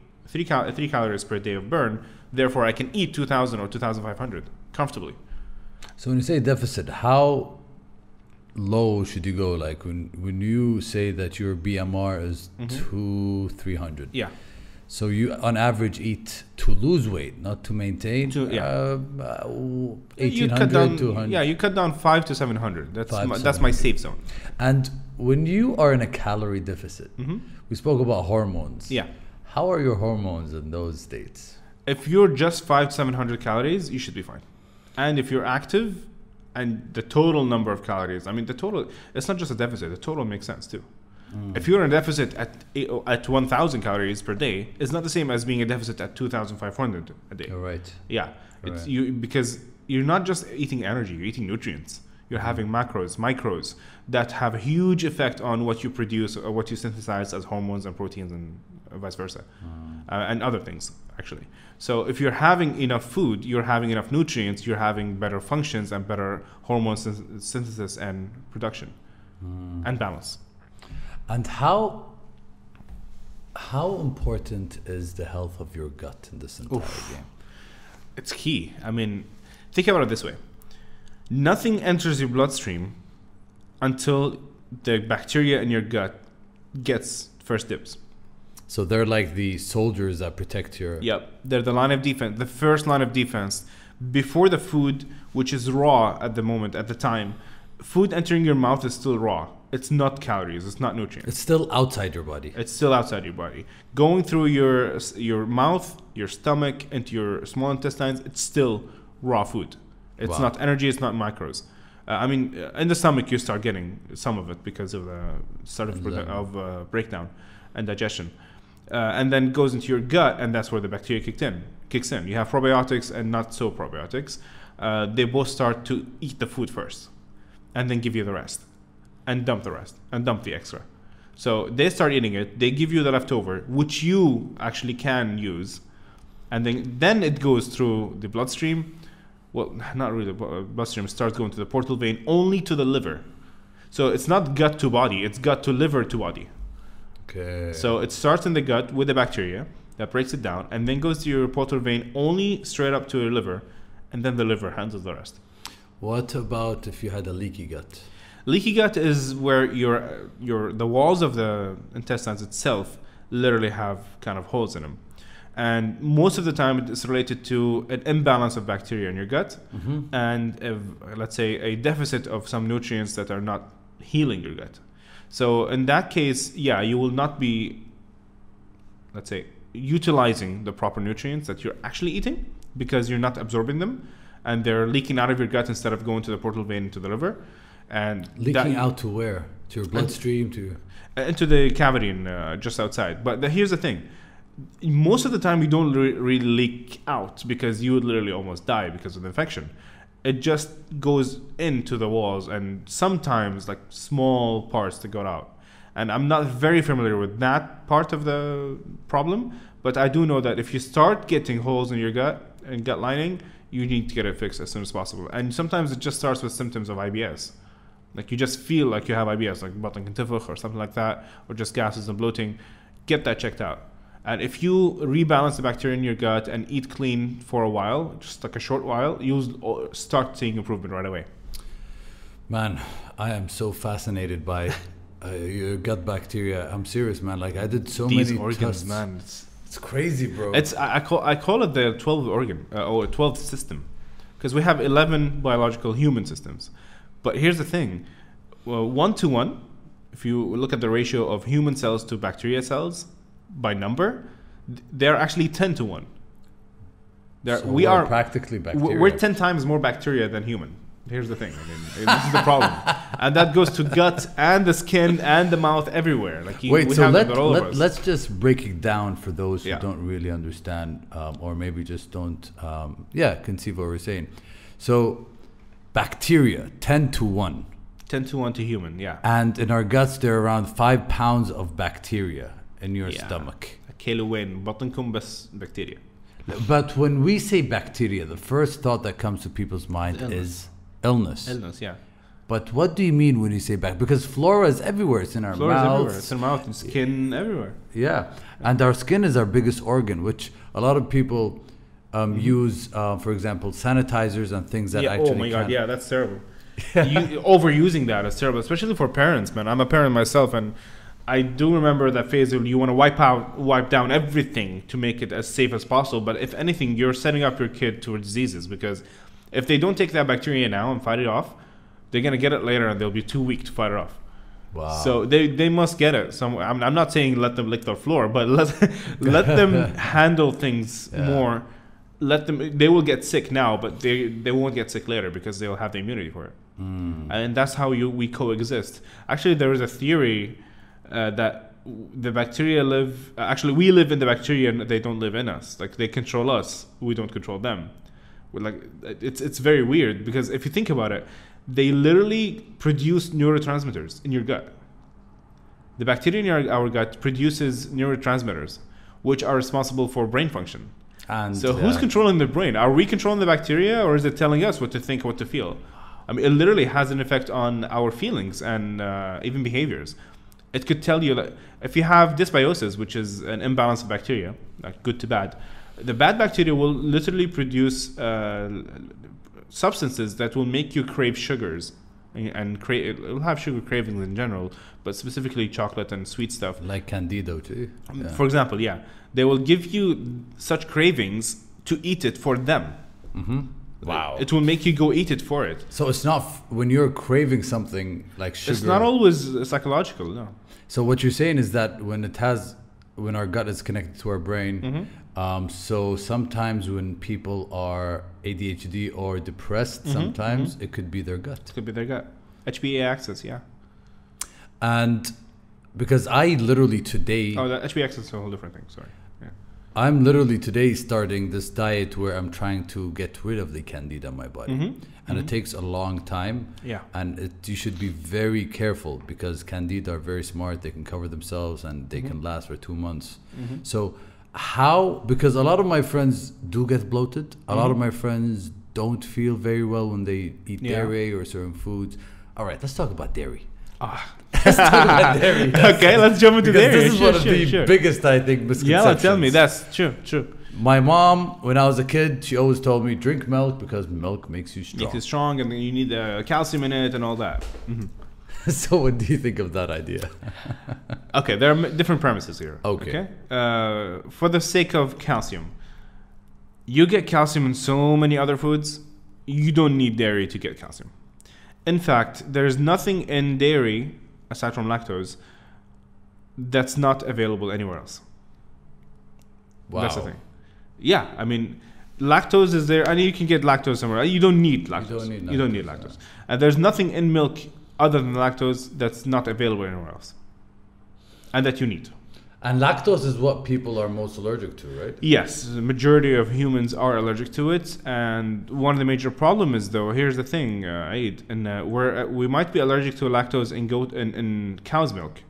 calories per day of burn. Therefore, I can eat 2,000 or 2,500 comfortably. So when you say deficit, how low should you go? Like when you say that your BMR is 2,300. Yeah. So you, on average, eat to lose weight, not to maintain. 1,800, 200. Yeah, you cut down 500 to 700. That's my safe zone. And when you are in a calorie deficit, we spoke about hormones. Yeah. How are your hormones in those states? If you're just 500 to 700 calories, you should be fine. And if you're active, and the total number of calories, the total, it's not just a deficit. The total makes sense too. If you're in a deficit at 1,000 calories per day, it's not the same as being a deficit at 2,500 a day. Right. Yeah. It's because you're not just eating energy, you're eating nutrients. You're having macros, micros that have a huge effect on what you produce or what you synthesize as hormones and proteins and vice versa, and other things actually. So if you're having enough food, you're having enough nutrients, you're having better functions and better hormone synthesis and production and balance. And how important is the health of your gut in this entire game? It's key. Think about it this way. Nothing enters your bloodstream until the bacteria in your gut gets first dibs. So they're like the soldiers that protect your... Yep. They're the line of defense, the first line of defense. Before the food, which is raw at the time, food entering your mouth is still raw. It's not calories. It's not nutrients. It's still outside your body. It's still outside your body. Going through your mouth, your stomach, into your small intestines, it's still raw food. It's not energy. It's not macros. In the stomach, you start getting some of it because of the start of breakdown and digestion. And then goes into your gut, and that's where the bacteria kicks in. You have probiotics and not so probiotics. They both start to eat the food first, and then give you the rest, and dump the rest, and dump the extra. So they start eating it. They give you the leftover, which you actually can use, and then it goes through the bloodstream. Well, not really the bloodstream. Starts going to the portal vein, only to the liver. So it's not gut to body. It's gut to liver to body. Okay. So it starts in the gut with the bacteria that breaks it down, and then goes to your portal vein, only straight up to your liver, and then the liver handles the rest. What about if you had a leaky gut? Leaky gut is where the walls of the intestines itself literally have kind of holes in them. And most of the time it's related to an imbalance of bacteria in your gut, and let's say a deficit of some nutrients that are not healing your gut. So in that case, you will not be, let's say, utilizing the proper nutrients that you're actually eating because you're not absorbing them, and they're leaking out of your gut instead of going to the portal vein into the liver. And leaking out to where? To your bloodstream? Into the cavity just outside. But here's the thing. Most of the time you don't really leak out because you would literally almost die because of the infection. It just goes into the walls, and sometimes like small parts that go out. And I'm not very familiar with that part of the problem, but I do know that if you start getting holes in your gut and gut lining, you need to get it fixed as soon as possible. And sometimes it just starts with symptoms of IBS. Like you just feel like you have IBS, like batn kintifukh or something like that, or just gases and bloating. Get that checked out. And if you rebalance the bacteria in your gut and eat clean for a while, just like a short while, you'll start seeing improvement right away. Man, I am so fascinated by your gut bacteria. I'm serious, man. Like I did These many organs, tests. man. It's crazy, bro. I call it the 12th organ or 12th system, because we have 11 biological human systems. But here's the thing: 1-to-1. If you look at the ratio of human cells to bacteria cells by number, they're actually 10-to-1. So we're practically bacteria. We're 10 times more bacteria than human. Here's the thing. I mean, this is the problem, and that goes to gut and the skin and the mouth everywhere. Like let's just break it down for those who don't really understand, or maybe just don't, conceive what we're saying. So, bacteria 10-to-1. 10-to-1 to human, yeah. And in our guts, there are around 5 pounds of bacteria in your stomach. كيلوين بطنكم بس bacteria. But when we say bacteria, the first thought that comes to people's mind is illness. Illness, yeah. But what do you mean when you say bacteria? Because flora is everywhere. It's in our mouth. It's in our mouth and skin, everywhere. Yeah. And our skin is our biggest organ, which a lot of people use, for example, sanitizers and things that actually oh my God, yeah, that's terrible. Overusing that is terrible, especially for parents, man. I'm a parent myself, and I do remember that phase where you want to wipe down everything to make it as safe as possible. But if anything, you're setting up your kid towards diseases, because if they don't take that bacteria now and fight it off, they're going to get it later and they'll be too weak to fight it off. Wow. So they must get it somewhere. I'm not saying let them lick the floor, but let them handle things more. They will get sick now, but they won't get sick later because they'll have the immunity for it. And that's how we coexist. Actually, there is a theory that the bacteria live. Actually, we live in the bacteria and they don't live in us. Like they control us, we don't control them. It's very weird, because if you think about it, they literally produce neurotransmitters in your gut. The bacteria in our gut produces neurotransmitters, which are responsible for brain function. And so who's controlling the brain? Are we controlling the bacteria, or is it telling us what to think, what to feel? I mean, it literally has an effect on our feelings and even behaviors. It could tell you that if you have dysbiosis, which is an imbalance of bacteria, like good to bad, the bad bacteria will literally produce substances that will make you crave sugars, and it'll have sugar cravings in general, but specifically chocolate and sweet stuff. Like Candido too. Yeah. For example, they will give you such cravings to eat it for them. Wow. It will make you go eat it for it. So it's not when you're craving something like sugar. It's not always psychological, no. So what you're saying is that when our gut is connected to our brain, so sometimes when people are ADHD or depressed, sometimes it could be their gut. It could be their gut. HbA axis, yeah. And because I literally today... Oh, the HbA axis is a whole different thing, sorry. Yeah. I'm literally today starting this diet where I'm trying to get rid of the candida in my body. And it takes a long time. Yeah. And you should be very careful because candida are very smart. They can cover themselves and they can last for 2 months. So because a lot of my friends do get bloated. A lot of my friends don't feel very well when they eat dairy or certain foods. All right, let's talk about dairy. Let's talk about dairy. Okay, let's jump into dairy. This is one of the biggest, I think, misconceptions. Yeah, tell me. That's true. My mom, when I was a kid, she always told me, drink milk because milk makes you strong. Makes you strong, and then you need calcium in it and all that. So what do you think of that idea? Okay, there are different premises here. Okay. For the sake of calcium, you get calcium in so many other foods. You don't need dairy to get calcium. In fact, there's nothing in dairy, aside from lactose, that's not available anywhere else. Wow. That's the thing. Yeah, I mean, lactose is there, and you can get lactose somewhere. You don't need lactose. You don't need lactose. And there's nothing in milk other than lactose that's not available anywhere else, and that you need. And lactose is what people are most allergic to, right? Yes, the majority of humans are allergic to it, and one of the major problems is, though, here's the thing, Aid, and we might be allergic to lactose in cow's milk,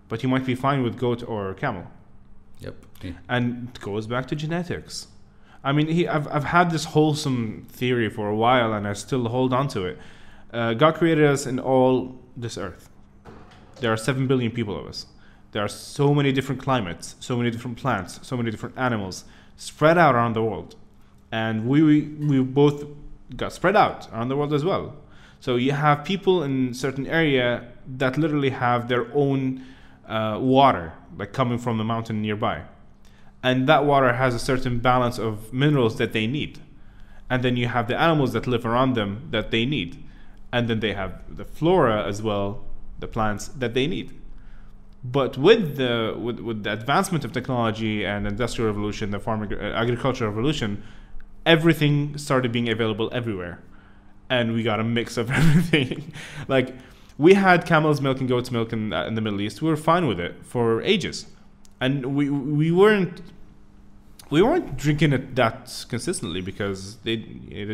but you might be fine with goat or camel. Yep. Yeah. And it goes back to genetics. I mean, I've had this wholesome theory for a while, and I still hold on to it. God created us in all this earth. There are 7 billion people of us. There are so many different climates, so many different plants, so many different animals spread out around the world. And we both got spread out around the world as well. So you have people in certain area that literally have their own water, like coming from the mountain nearby. And that water has a certain balance of minerals that they need. And then you have the animals that live around them that they need. And then they have the flora as well, the plants that they need. But with the advancement of technology and industrial revolution, the agricultural revolution, everything started being available everywhere, and we got a mix of everything. Like, we had camel's milk and goat's milk in the Middle East. We were fine with it for ages, and we weren't drinking it that consistently because they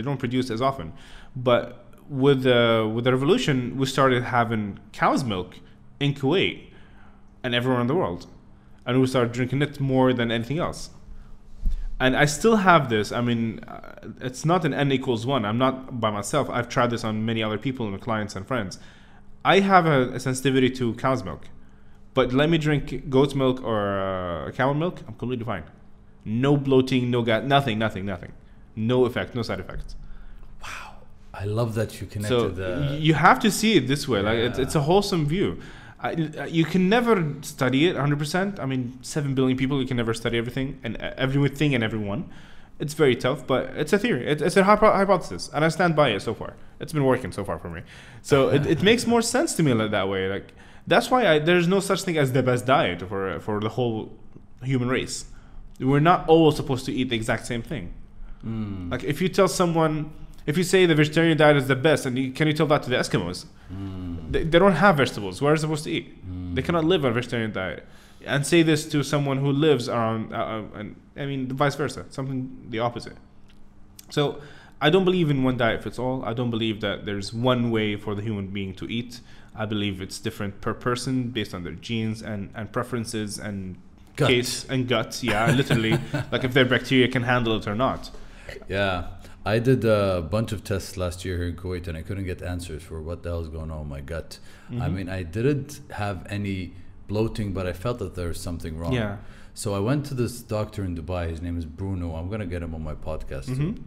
don't produce as often. But with the revolution, we started having cow's milk in Kuwait and everywhere in the world, and we started drinking it more than anything else. And I still have this. I mean, it's not an n=1. I'm not by myself. I've tried this on many other people and clients and friends. I have a sensitivity to cow's milk, but let me drink goat's milk or camel milk, I'm completely fine. No bloating, no gut, nothing. No effect, no side effects. Wow, I love that you connected. So you have to see it this way. Like, it's a wholesome view. You can never study it 100%. I mean, 7 billion people, you can never study everything and everything and everyone. It's very tough, but it's a theory. It's a hypothesis, and I stand by it so far. It's been working so far for me. So it makes more sense to me that way. Like, that's why there's no such thing as the best diet for the whole human race. We're not all supposed to eat the exact same thing. Like, if you tell someone, if you say the vegetarian diet is the best, and can you tell that to the Eskimos? They don't have vegetables. What are they supposed to eat? They cannot live on a vegetarian diet. And say this to someone who lives around, and I mean, vice versa, something the opposite. So I don't believe in one diet fits all. I don't believe that there's one way for the human being to eat. I believe it's different per person based on their genes and preferences and case and guts. Yeah, literally, like if their bacteria can handle it or not. Yeah. I did a bunch of tests last year here in Kuwait, and I couldn't get answers for what the hell is going on with my gut. I mean, I didn't have any bloating, but I felt that there was something wrong. Yeah. So I went to this doctor in Dubai. His name is Bruno. I'm going to get him on my podcast too.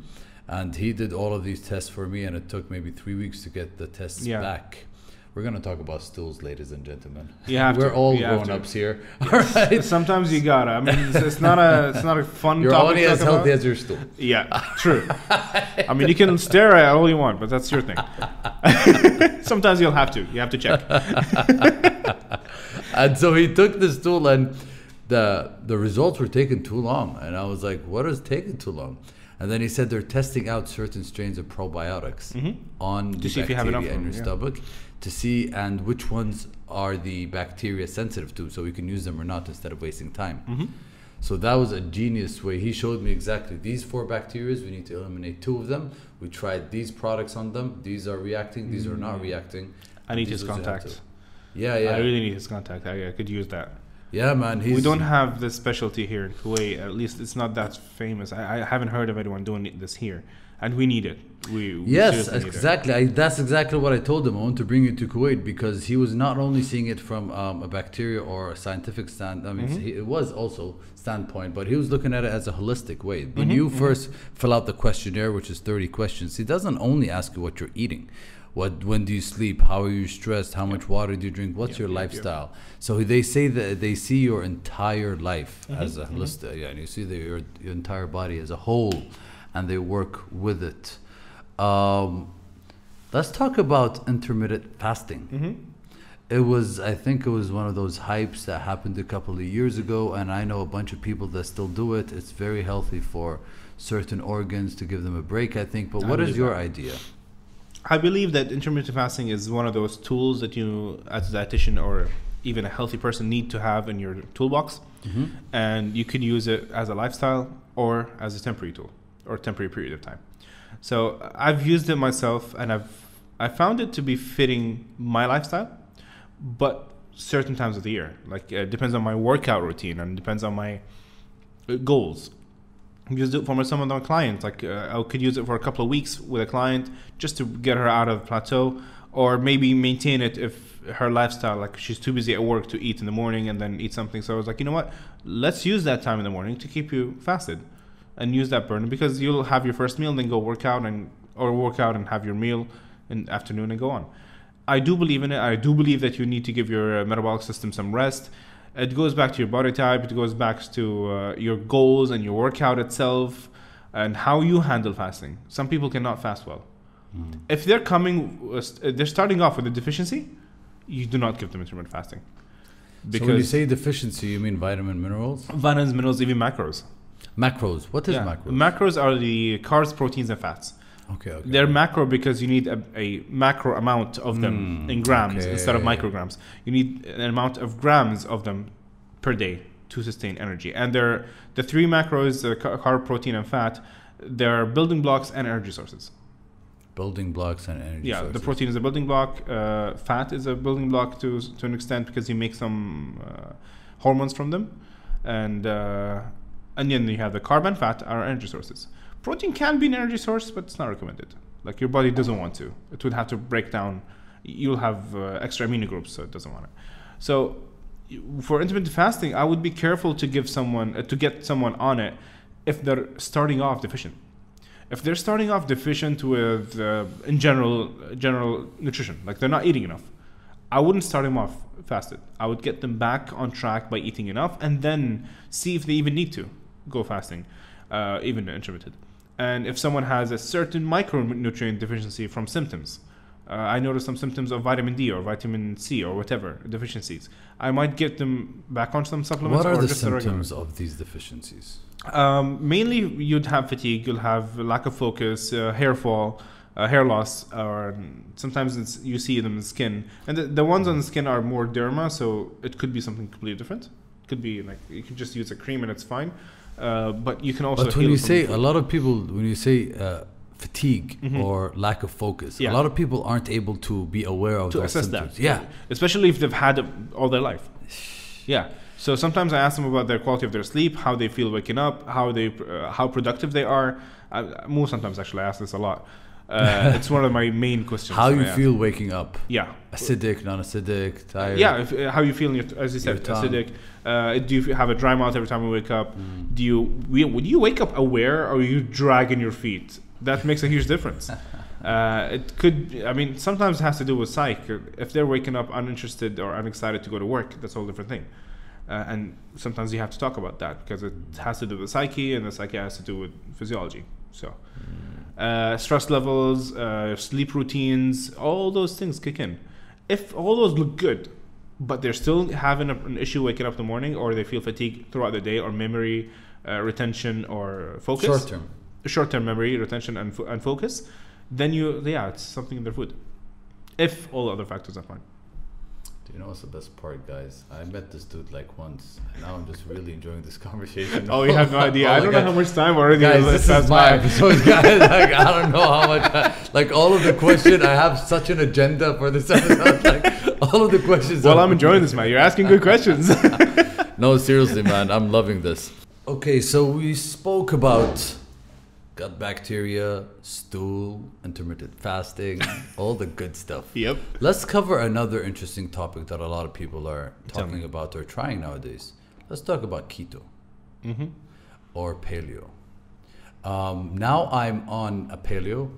And he did all of these tests for me, and it took maybe 3 weeks to get the tests back. We're gonna talk about stools, ladies and gentlemen. We're all grown-ups here. All right. Sometimes you gotta. I mean, it's not a fun. You're topic only as healthy as your stool. Yeah, true. I mean, you can stare at it all you want, but that's your thing. Sometimes you'll have to. You have to check. And so he took the stool, and the results were taking too long. And I was like, "What is taking too long?" And then he said they're testing out certain strains of probiotics on the see if you have enough bacteria in your stomach to see and which ones are the bacteria sensitive to, so we can use them or not instead of wasting time. So that was a genius way. He showed me exactly these 4 bacteria. We need to eliminate 2 of them. We tried these products on them. These are reacting. These are not reacting. I need his contact. Yeah. I really need his contact. I could use that. Yeah, man. We don't have this specialty here in Kuwait. At least it's not that famous. I haven't heard of anyone doing this here, and we need it. We yes, exactly. That's exactly what I told him. I want to bring you to Kuwait because he was not only seeing it from a bacteria or a scientific stand. I mean, it was also standpoint, but he was looking at it as a holistic way. When you first fill out the questionnaire, which is 30 questions, he doesn't only ask you what you're eating. When do you sleep? How are you stressed? How much water do you drink? What's your lifestyle? So they say that they see your entire life as a holistic. Yeah, and you see your entire body as a whole, and they work with it. Let's talk about intermittent fasting. I think it was one of those hypes that happened a couple of years ago, and I know a bunch of people that still do it. It's very healthy for certain organs to give them a break, I think. But what is your idea? I believe that intermittent fasting is one of those tools that you, as a dietitian or even a healthy person, need to have in your toolbox. And you could use it as a lifestyle or as a temporary tool or temporary period of time. So I've used it myself, and I found it to be fitting my lifestyle, but certain times of the year. Like it depends on my workout routine and depends on my goals. Used it for some of my clients. Like I could use it for a couple of weeks with a client just to get her out of the plateau, or maybe maintain it if her lifestyle, like she's too busy at work to eat in the morning and then eat something. So I was like, you know what? Let's use that time in the morning to keep you fasted, and use that burn, because you'll have your first meal and then go work out and have your meal in the afternoon and go on. I do believe in it. I do believe that you need to give your metabolic system some rest. It goes back to your body type. It goes back to your goals and your workout itself and how you handle fasting. Some people cannot fast well. If they're starting off with a deficiency, you do not give them intermittent fasting. Because so when you say deficiency, you mean vitamin, minerals? Vitamins, minerals, even macros. Macros. What is macros? Macros are the carbs, proteins, and fats. Okay. They're macro because you need a macro amount of them in grams instead of micrograms. You need an amount of grams of them per day to sustain energy. And the 3 macros, carb, protein, and fat, they're building blocks and energy sources. Building blocks and energy sources. The protein is a building block. Fat is a building block to an extent because you make some hormones from them. And then you have the carb and fat are energy sources. Protein can be an energy source, but it's not recommended. Like your body doesn't want to. It would have to break down. You'll have extra amino groups, so it doesn't want it. So for intermittent fasting, I would be careful to get someone on it if they're starting off deficient. If they're starting off deficient with in general nutrition, like they're not eating enough, I wouldn't start them off fasted. I would get them back on track by eating enough, and then see if they even need to go fasting, even intermittent. And if someone has a certain micronutrient deficiency from symptoms, I noticed some symptoms of vitamin D or vitamin C or whatever deficiencies, I might get them back on some supplements. What are the symptoms of these deficiencies? Mainly, you'd have fatigue, you'll have lack of focus, hair fall, hair loss, or sometimes you see them in the skin. And the ones on the skin are more derma, so it could be something completely different. It could be like you can just use a cream and it's fine. But you can also. But when you say a lot of people, when you say fatigue or lack of focus, a lot of people aren't able to be aware of those symptoms. Yeah, especially if they've had it all their life. Yeah. So sometimes I ask them about their quality of their sleep, how they feel waking up, how productive they are. More sometimes actually I ask this a lot. It's one of my main questions. How you feel waking up? Yeah. Acidic, non-acidic, tired? Yeah. How you feel, as you said, acidic. Do you have a dry mouth every time you wake up? Would you wake up aware, or you drag in your feet? That makes a huge difference. It could, I mean, sometimes it has to do with psych. If they're waking up uninterested or unexcited to go to work, that's a whole different thing. And sometimes you have to talk about that because it has to do with psyche, and the psyche has to do with physiology. So, stress levels, sleep routines, all those things kick in. If all those look good, but they're still having an issue waking up in the morning, or they feel fatigue throughout the day, or memory retention or focus, short-term memory retention and focus, then it's something in their food. If all the other factors are fine. Do you know what's the best part, guys? I met this dude like once, and now I'm just really enjoying this conversation. Oh, you have no idea. I don't know how much time already. Guys, this is my episode, guys. Like, I don't know how much. Like, all of the questions, I have such an agenda for this episode. Like, all of the questions. Well, I'm enjoying this, man. You're asking good questions. No, seriously, man. I'm loving this. Okay, so we spoke about gut bacteria, stool, intermittent fasting, all the good stuff. Yep. Let's cover another interesting topic that a lot of people are talking about or trying nowadays. Let's talk about keto or paleo. Now I'm on a paleo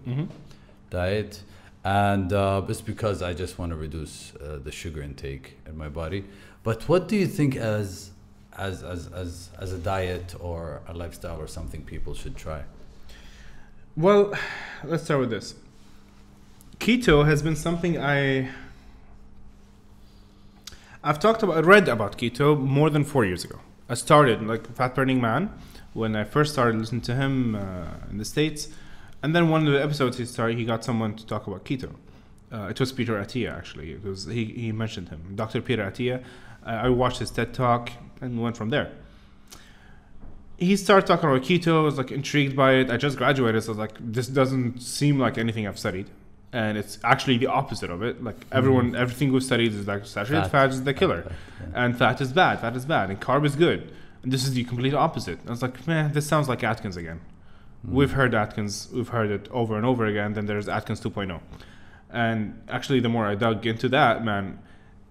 diet, and it's because I just want to reduce the sugar intake in my body. But what do you think as a diet or a lifestyle or something people should try? Well, let's start with this. Keto has been something I've read about keto more than 4 years ago. I started like Fat Burning Man when I first started listening to him in the States, and then one of the episodes he got someone to talk about keto. It was Peter Attia, actually. It was he mentioned him, Dr. Peter Attia. I watched his TED Talk and went from there. He started talking about keto. I was like intrigued by it. I just graduated, so I was like, this doesn't seem like anything I've studied, and it's actually the opposite of it. Like everything we've studied is like saturated fat is the killer, and fat is bad. Fat is bad, and carb is good. And this is the complete opposite. I was like, man, this sounds like Atkins again. We've heard Atkins. We've heard it over and over again. Then there's Atkins 2.0, and actually, the more I dug into that, man,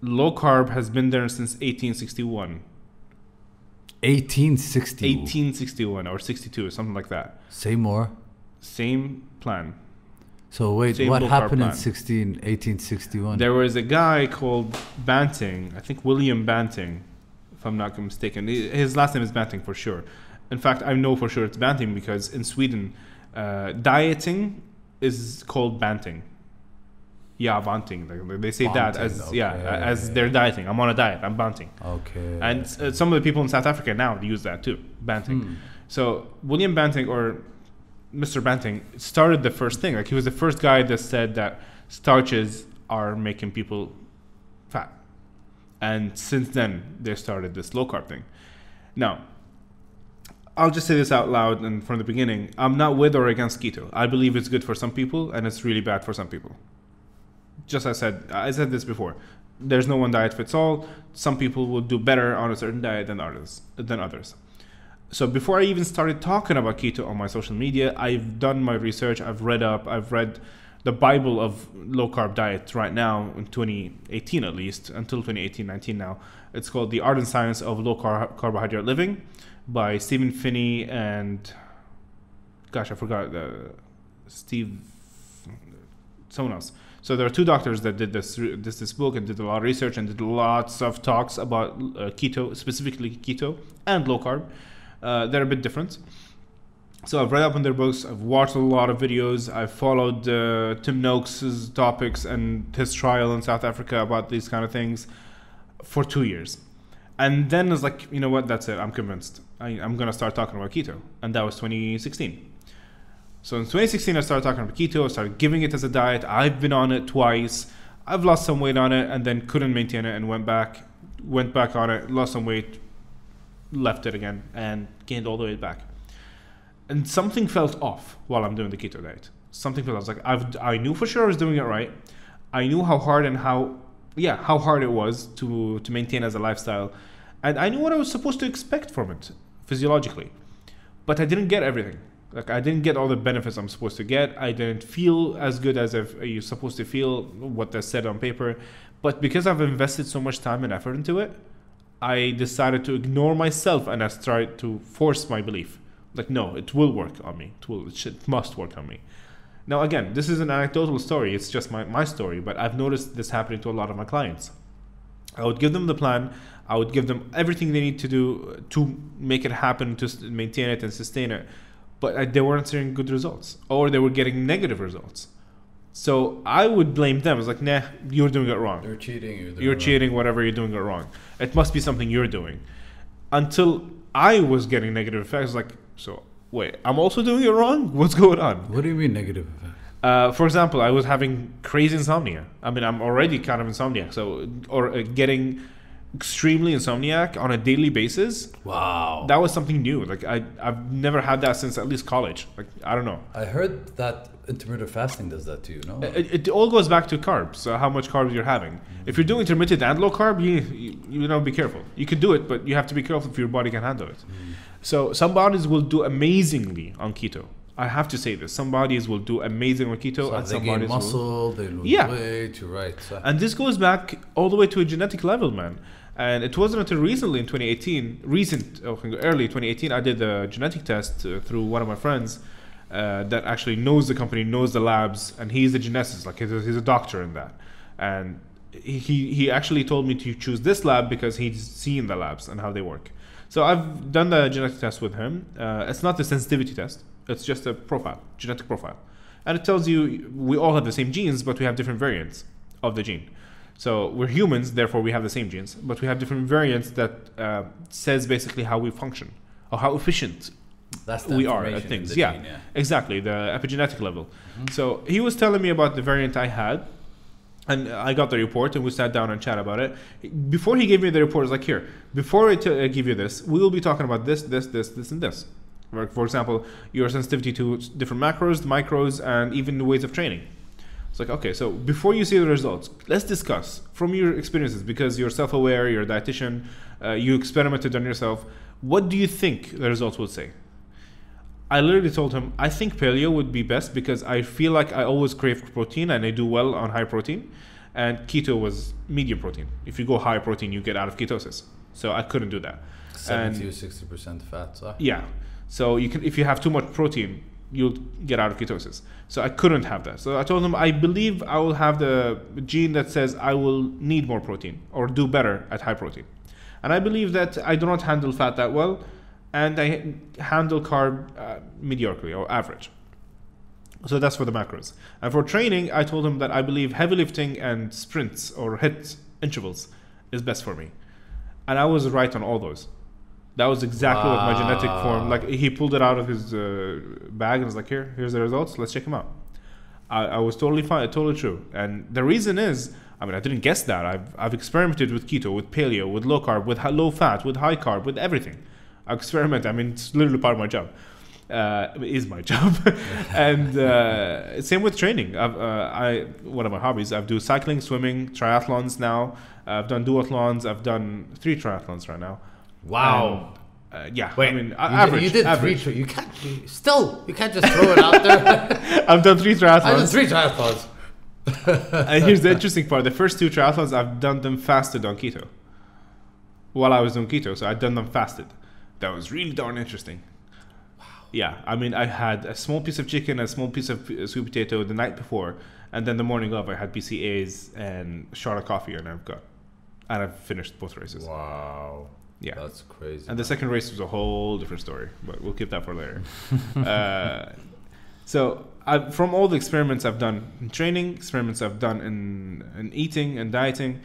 low carb has been there since 1861. 1861 or 62, something like that. Say more. Same plan. So wait, what happened in 1861? There was a guy called Banting, I think William Banting, if I'm not mistaken. His last name is Banting for sure. In fact, I know for sure it's Banting because in Sweden, dieting is called Banting. Yeah, banting. They say banting, that as they're dieting. I'm on a diet. I'm banting. Okay. And some of the people in South Africa now use that too, banting. So William Banting or Mr. Banting started the first thing. Like he was the first guy that said that starches are making people fat. And since then, they started this low carb thing. Now, I'll just say this out loud and from the beginning. I'm not with or against keto. I believe it's good for some people and it's really bad for some people. Just I said this before. There's no one diet fits all. Some people will do better on a certain diet than others. So before I even started talking about keto on my social media, I've done my research. I've read the Bible of low carb diet right now in 2018 at least, until 2018-19 now. It's called The Art and Science of Low Carbohydrate Living by Stephen Finney and I forgot someone else. So there are two doctors that did this book and did a lot of research and did lots of talks about keto, specifically keto and low carb. They're a bit different. So I've read up on their books. I've watched a lot of videos. I've followed Tim Noakes' topics and his trial in South Africa about these kind of things for 2 years. And then I was like, you know what? That's it. I'm convinced. I'm going to start talking about keto. And that was 2016. So in 2016, I started talking about keto. I started giving it as a diet. I've been on it twice. I've lost some weight on it and then couldn't maintain it and went back on it, lost some weight, left it again, and gained all the way back. And something felt off while I'm doing the keto diet. Something felt, I was like, I knew for sure I was doing it right. I knew how hard and how hard it was to maintain as a lifestyle. And I knew what I was supposed to expect from it physiologically. But I didn't get everything. Like I didn't get all the benefits I'm supposed to get. I didn't feel as good as if you're supposed to feel, what they said on paper. But because I've invested so much time and effort into it, I decided to ignore myself and I started to force my belief. Like, no, it will work on me. It must work on me. Now, again, this is an anecdotal story. It's just my story, but I've noticed this happening to a lot of my clients. I would give them the plan. I would give them everything they need to do to make it happen, to maintain it and sustain it. But they weren't seeing good results, or they were getting negative results. So I would blame them. It's like, nah, you're doing it wrong. They're cheating. You're cheating, whatever, you're doing it wrong. It must be something you're doing. Until I was getting negative effects, like, so wait, I'm also doing it wrong? What's going on? What do you mean negative effects? For example, I was having crazy insomnia. I mean, I'm already kind of insomniac, getting extremely insomniac on a daily basis. Wow. That was something new. Like I've never had that since at least college. Like, I don't know. I heard that intermittent fasting does that to you, no? It all goes back to carbs, so how much carbs you're having. If you're doing intermittent and low carb, you know, be careful. You can do it, but you have to be careful if your body can handle it. So some bodies will do amazingly on keto. I have to say this. Some bodies will do amazing on keto, So and they some gain bodies muscle, they lose Yeah. weight, you're right. So And this goes back all the way to a genetic level, man. And it wasn't until recently in 2018, early 2018, I did a genetic test through one of my friends that actually knows the company, knows the labs, and he's a geneticist, like he's a doctor in that. And he actually told me to choose this lab because he's seen the labs and how they work. So I've done the genetic test with him. It's not the sensitivity test. It's just a profile, genetic profile. And it tells you we all have the same genes, but we have different variants of the gene. So we're humans, therefore we have the same genes, but we have different variants that says basically how we function or how efficient that's the we are information at in things. the Yeah, gene, yeah. exactly, the epigenetic level. So he was telling me about the variant I had, and I got the report and we sat down and chat about it. Before he gave me the report, I was like, here, before I give you this, we will be talking about this, and this. For example, your sensitivity to different macros, micros, and even the ways of training. It's like, okay, so before you see the results, let's discuss from your experiences, because you're self-aware, you're a dietitian, you experimented on yourself. What do you think the results would say? I literally told him, I think paleo would be best because I feel like I always crave protein and I do well on high protein. And keto was medium protein. If you go high protein, you get out of ketosis. So I couldn't do that. 70 or 60% fat, so. Yeah. So you can, if you have too much protein, you'll get out of ketosis. So I couldn't have that. So I told him, I believe I will have the gene that says I will need more protein or do better at high protein. And I believe that I do not handle fat that well, and I handle carb mediocrely or average. So that's for the macros. And for training, I told him that I believe heavy lifting and sprints or HIIT intervals is best for me. And I was right on all those. That was exactly what my genetic form, like he pulled it out of his bag and was like, here's the results, let's check them out. I was totally fine, totally true. And the reason is, I mean, I didn't guess that. I've experimented with keto, with paleo, with low carb, with low fat, with high carb, with everything. I experiment. I mean, it's literally part of my job. It is my job. And same with training. One of my hobbies, I do cycling, swimming, triathlons now. I've done duathlons. I've done 3 triathlons right now. Wow. Yeah. Wait, I mean, you average. did average. 3. You can't just throw it out there. I've done 3 triathlons. I've done 3 triathlons. And here's the interesting part. The first 2 triathlons, I've done them fasted on keto. While I was doing keto, so I'd done them fasted. That was really darn interesting. Wow. Yeah, I mean, I had a small piece of chicken, a small piece of sweet potato the night before, and then the morning of, I had BCAAs and a shot of coffee, and I've finished both races. Wow. Yeah, that's crazy. And the second race was a whole different story, but we'll keep that for later. So from all the experiments I've done in training, experiments I've done in eating and dieting,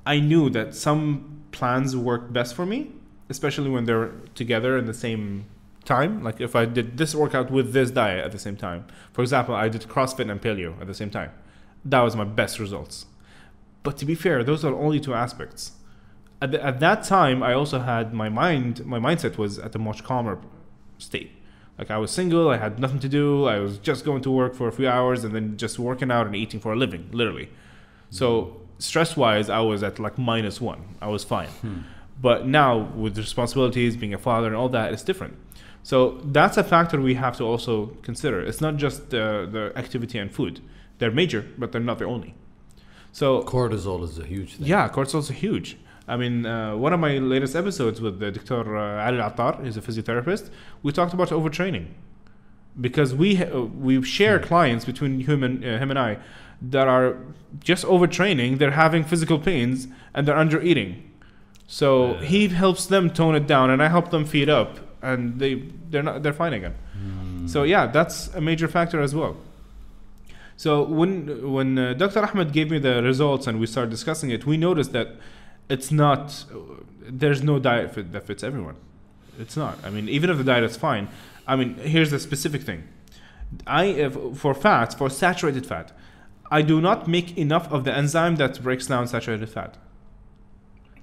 I knew that some plans work best for me, especially when they're together in the same time. Like if I did this workout with this diet at the same time. For example, I did CrossFit and paleo at the same time. That was my best results. But to be fair, those are only 2 aspects. At that time, I also had my mindset was at a much calmer state. Like I was single, I had nothing to do, I was just going to work for a few hours and then just working out and eating for a living, literally. So stress-wise, I was at like -1. I was fine. But now with responsibilities, being a father and all that, it's different. So that's a factor we have to also consider. It's not just the activity and food. They're major, but they're not the only. So cortisol is a huge thing. Yeah, cortisol is huge. I mean, one of my latest episodes with Dr. Ali Al Attar, he's a physiotherapist, we talked about overtraining. because we share clients between him and I that are just overtraining. They're having physical pains and they're under eating. So he helps them tone it down, and I help them feed up, and they're fine again. So yeah, that's a major factor as well. So when Dr. Ahmed gave me the results and we started discussing it, we noticed that there's no diet that fits everyone. It's not. I mean, even if the diet is fine, I mean, here's the specific thing. For saturated fat, I do not make enough of the enzyme that breaks down saturated fat.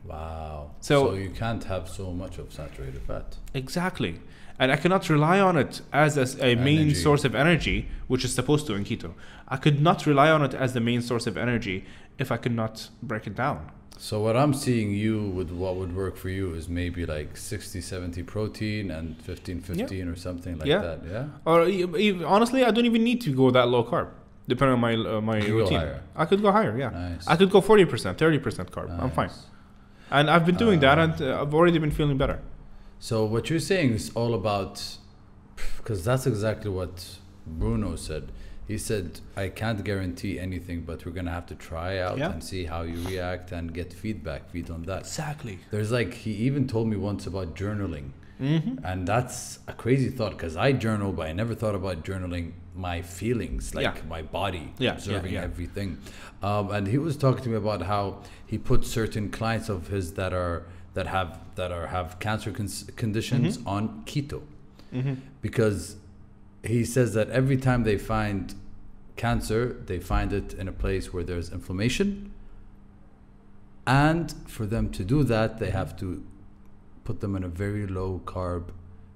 Wow. So you can't have so much of saturated fat. Exactly. And I cannot rely on it as a main source of energy, which is supposed to in keto. I could not rely on it as the main source of energy if I could not break it down. So what I'm seeing with what would work for you is maybe like 60-70 protein and 15-15 or something like that. Yeah. Or honestly, I don't even need to go that low carb, depending on my routine. I could go higher. Yeah. Nice. I could go 40%, 30% carb. Nice. I'm fine. And I've been doing that, and I've already been feeling better. So what you're saying is all about, because that's exactly what Bruno said. He said, I can't guarantee anything, but we're going to have to try out and see how you react and get feed on that. Exactly. There's he even told me once about journaling. Mm-hmm. And that's a crazy thought, because I journal, but I never thought about journaling my feelings, my body, observing everything. And he was talking to me about how he put certain clients of his that have cancer conditions on keto, because he says that every time they find cancer, they find it in a place where there's inflammation, and for them to do that, they have to put them in a very low carb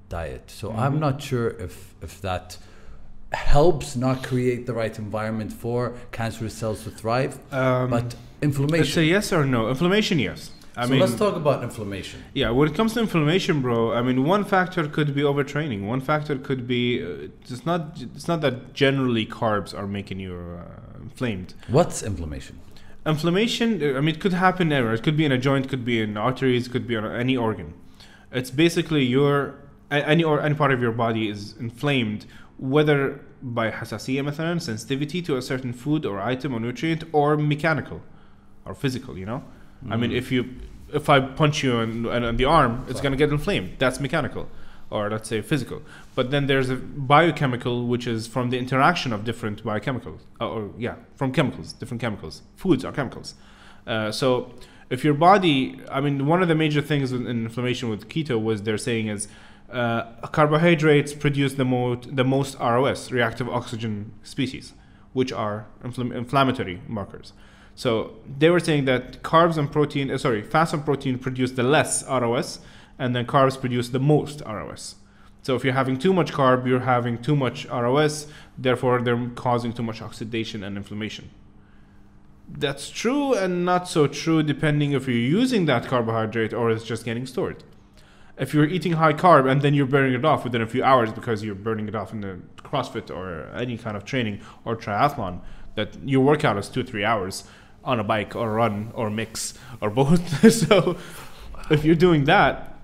diet. So I'm not sure if that helps not create the right environment for cancerous cells to thrive, but inflammation. It's a yes or no. Inflammation, yes. I mean, let's talk about inflammation. Yeah, when it comes to inflammation, bro, I mean, one factor could be overtraining. One factor could be it's not that generally carbs are making you inflamed. What's inflammation? Inflammation, I mean, it could happen anywhere. It could be in a joint, could be in arteries, could be on any organ. It's basically any part of your body is inflamed, whether by حساسية مثلا, sensitivity to a certain food or item or nutrient, or mechanical or physical, you know? I mean, if I punch you on the arm, it's going to get inflamed. That's mechanical, or let's say physical. But then there's a biochemical, which is from the interaction of different biochemicals, from chemicals, different chemicals. Foods are chemicals. So if your body, I mean, one of the major things in inflammation with keto was they're saying is carbohydrates produce the most ROS, reactive oxygen species, which are inflammatory markers. So they were saying that fats and protein produce the less ROS, and then carbs produce the most ROS. So if you're having too much carb, you're having too much ROS, therefore they're causing too much oxidation and inflammation. That's true and not so true, depending if you're using that carbohydrate or it's just getting stored. If you're eating high carb and then you're burning it off within a few hours because you're burning it off in the CrossFit or any kind of training or triathlon, that your workout is 2-3 hours on a bike or run or mix or both. So if you're doing that,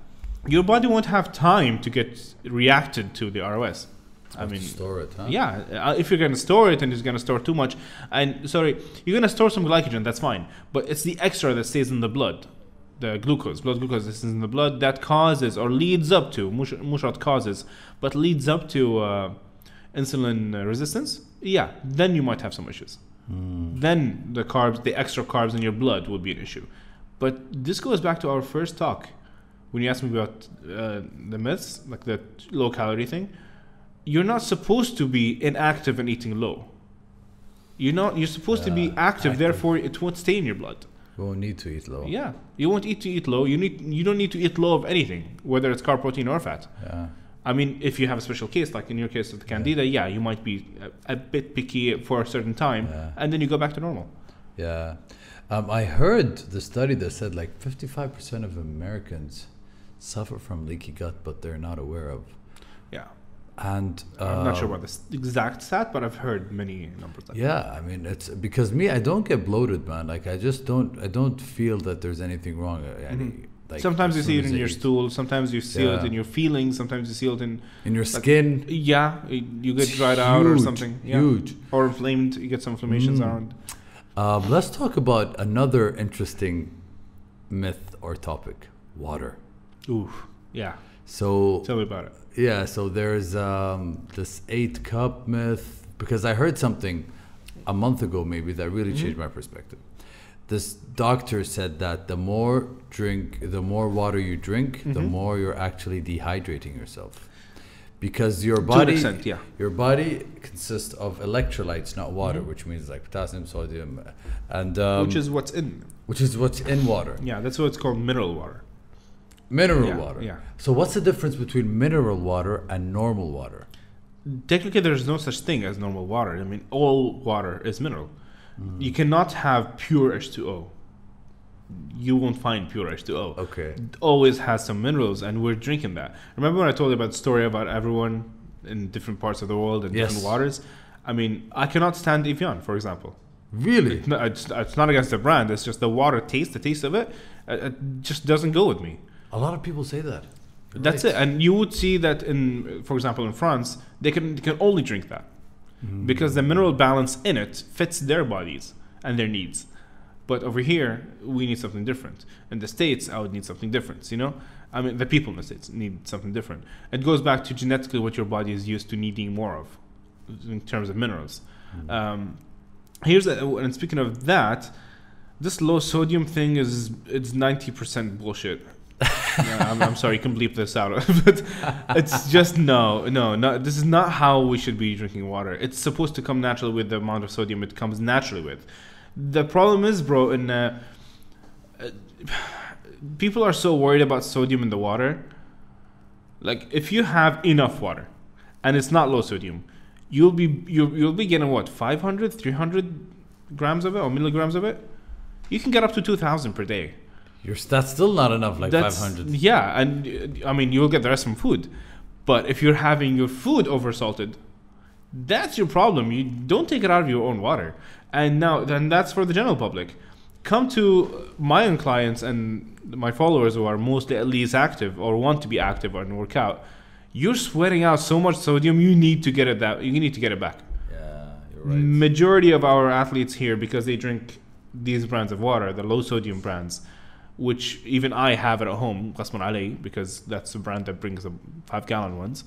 your body won't have time to get reacted to the ROS. I mean, store it, huh? Yeah, if you're going to store it and it's going to store too much, you're going to store some glycogen, that's fine. But it's the extra that stays in the blood, the blood glucose that stays in the blood, that causes or leads up to, not causes, but leads up to insulin resistance. Yeah, then you might have some issues. Then the extra carbs in your blood will be an issue. But this goes back to our first talk when you asked me about the myths, like the low calorie thing. You're not supposed to be inactive and eating low. You're supposed to be active, therefore it won't stay in your blood. You won't need to eat low. Yeah, you won't eat low. You don't need to eat low of anything, whether it's carb, protein, or fat. Yeah. I mean, if you have a special case, like in your case of the candida, you might be a bit picky for a certain time, and then you go back to normal. Yeah. I heard the study that said like 55% of Americans suffer from leaky gut, but they're not aware of. Yeah. And I'm not sure about the exact stat, but I've heard many numbers. I mean, it's because I don't get bloated, man. Like I don't feel that there's anything wrong. Like sometimes you as see soon it as in they your eat. stool. Sometimes you see it Yeah. in your feelings. Sometimes you see it in In your like, skin. yeah, you get dried out or Huge, something. Yeah. huge. Or inflamed. You get some inflammations around. Let's talk about another interesting myth or topic: water. Ooh, yeah. So Tell me about it. yeah, so there's this 8-cup myth, because I heard something a month ago maybe that really changed my perspective. This doctor said that the more water you drink, the more you're actually dehydrating yourself, because your body, To an extent, yeah. your body consists of electrolytes, not water, which means like potassium, sodium, and Which is what's in. in water. Yeah, that's what it's called, mineral water. Mineral Yeah, water. yeah. So what's the difference between mineral water and normal water? Technically, there's no such thing as normal water. I mean, all water is mineral. You cannot have pure H2O. You won't find pure H2O. Okay. It always has some minerals, and we're drinking that. Remember when I told you about the story about everyone in different parts of the world and different waters? I mean, I cannot stand Evian, for example. Really? No, it's not against the brand. It's just the water taste, the taste of it, it just doesn't go with me. A lot of people say that. That's it. And you would see that in, for example, in France, they can only drink that because the mineral balance in it fits their bodies and their needs. But over here, we need something different. In the States, I would need something different, you know? I mean, the people in the States need something different. It goes back to genetically what your body is used to needing more of in terms of minerals. And speaking of that, this low sodium thing it's 90% bullshit. Yeah, I'm sorry, you can bleep this out, but it's just no. This is not how we should be drinking water. It's supposed to come naturally with the amount of sodium it comes naturally with. The problem is, bro, people are so worried about sodium in the water. Like, if you have enough water and it's not low sodium, you'll be getting what, 500, 300 grams of it or milligrams of it? You can get up to 2,000 per day. That's still not enough, like That's 500. Yeah, and I mean, you'll get the rest from food. But if you're having your food oversalted, that's your problem. You don't take it out of your own water. And now, then that's for the general public. Come to my own clients and my followers who are mostly at least active or want to be active and work out. You're sweating out so much sodium, you need to get it back. Yeah, you're right. Majority of our athletes here, because they drink these brands of water, the low sodium brands, which even I have it at home, Qasman Ali, because that's the brand that brings the 5-gallon ones.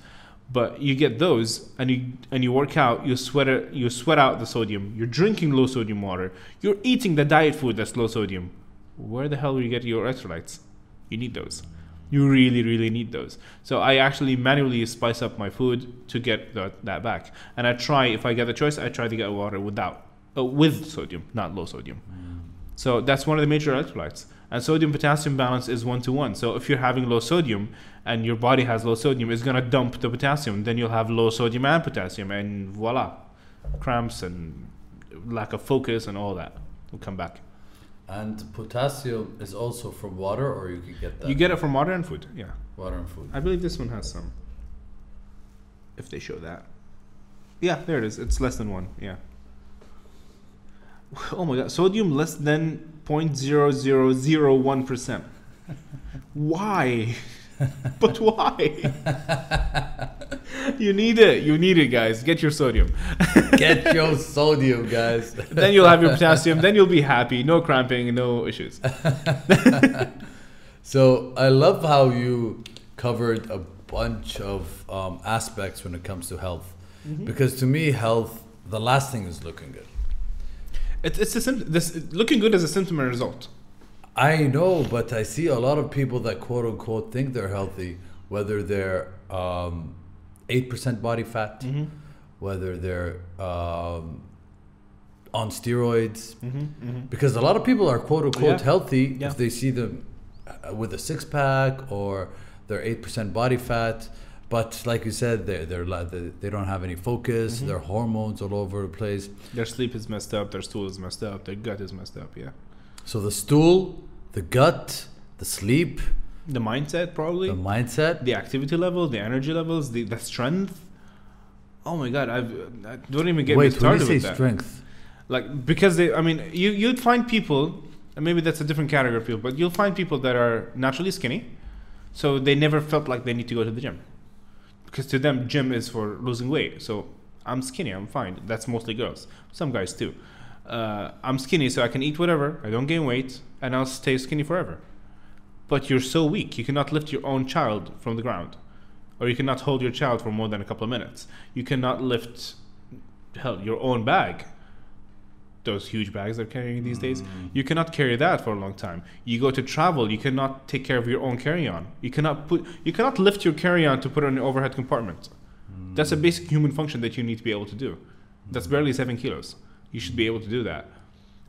But you get those, and you work out, you sweat out the sodium. You're drinking low sodium water. You're eating the diet food that's low sodium. Where the hell will you get your electrolytes? You need those. You really, really need those. So I actually manually spice up my food to get that back. And I try, if I get the choice, I try to get water with sodium, not low sodium. So that's one of the major electrolytes. And sodium-potassium balance is 1-to-1. So if you're having low sodium and your body has low sodium, it's going to dump the potassium. Then you'll have low sodium and potassium, and voila. Cramps and lack of focus and all that will come back. And potassium is also from water, or you can get that? You get it from water and food, yeah. Water and food. I believe this one has some. If they show that. Yeah, there it is. It's less than 1, yeah. Oh my god, sodium less than 0.0001%. Why? But why? You need it, guys. Get your sodium. Get your sodium, guys. Then you'll have your potassium, then you'll be happy. No cramping, no issues. So I love how you covered a bunch of aspects when it comes to health. Because to me, health, the last thing is looking good. It's a looking good is a symptom and result. I know, but I see a lot of people that quote unquote think they're healthy, whether they're 8% body fat, whether they're on steroids, because a lot of people are quote unquote healthy if they see them with a 6-pack or they're 8% body fat. But like you said, they don't have any focus. Their hormones all over the place. Their sleep is messed up. Their stool is messed up. Their gut is messed up. Yeah. So the stool, the gut, the sleep, the mindset, probably. The activity level, the energy levels, the strength. Oh my God, I don't even get me started with that. Wait, when you say strength, like, because you'd find people And maybe that's a different category of people, but you'll find people that are naturally skinny, so they never felt like they need to go to the gym. Because to them, gym is for losing weight. So I'm skinny, I'm fine. That's mostly girls. Some guys too. I'm skinny, so I can eat whatever. I don't gain weight, and I'll stay skinny forever. But you're so weak. You cannot lift your own child from the ground. Or you cannot hold your child for more than a couple of minutes. You cannot lift your own bag. Those huge bags they're carrying these days. You cannot carry that for a long time. You go to travel, you cannot take care of your own carry-on. You cannot lift your carry-on to put it in an overhead compartment. That's a basic human function that you need to be able to do. That's barely 7 kilos. You should be able to do that.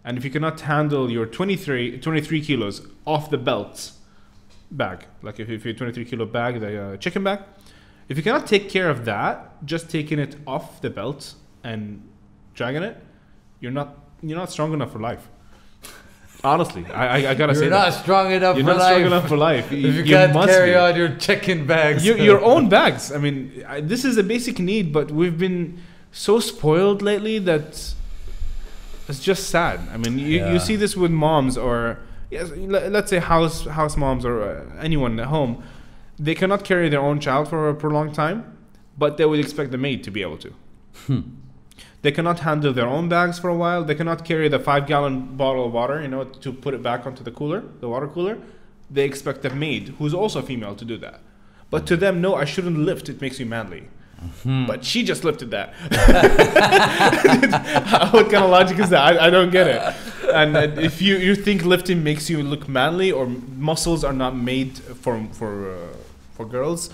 And if you cannot handle your 23 kilos off the belt bag, like if you're 23 kilo bag, the chicken bag, if you cannot take care of that, just taking it off the belt and dragging it, you're not strong enough for life. Honestly, I gotta say you're not strong enough. You're for not life. strong enough for life. If you can't carry on your chicken bags, your own bags. I mean, this is a basic need, but we've been so spoiled lately that it's just sad. I mean, you see this with moms or let's say house moms or anyone at home. They cannot carry their own child for a prolonged time, but they would expect the maid to be able to. They cannot handle their own bags for a while. They cannot carry the 5-gallon bottle of water, to put it back onto the water cooler. They expect the maid, who's also female, to do that. But to them, no, I shouldn't lift. It makes me manly. But she just lifted that. What kind of logic is that? I don't get it. And if you think lifting makes you look manly or muscles are not made for girls,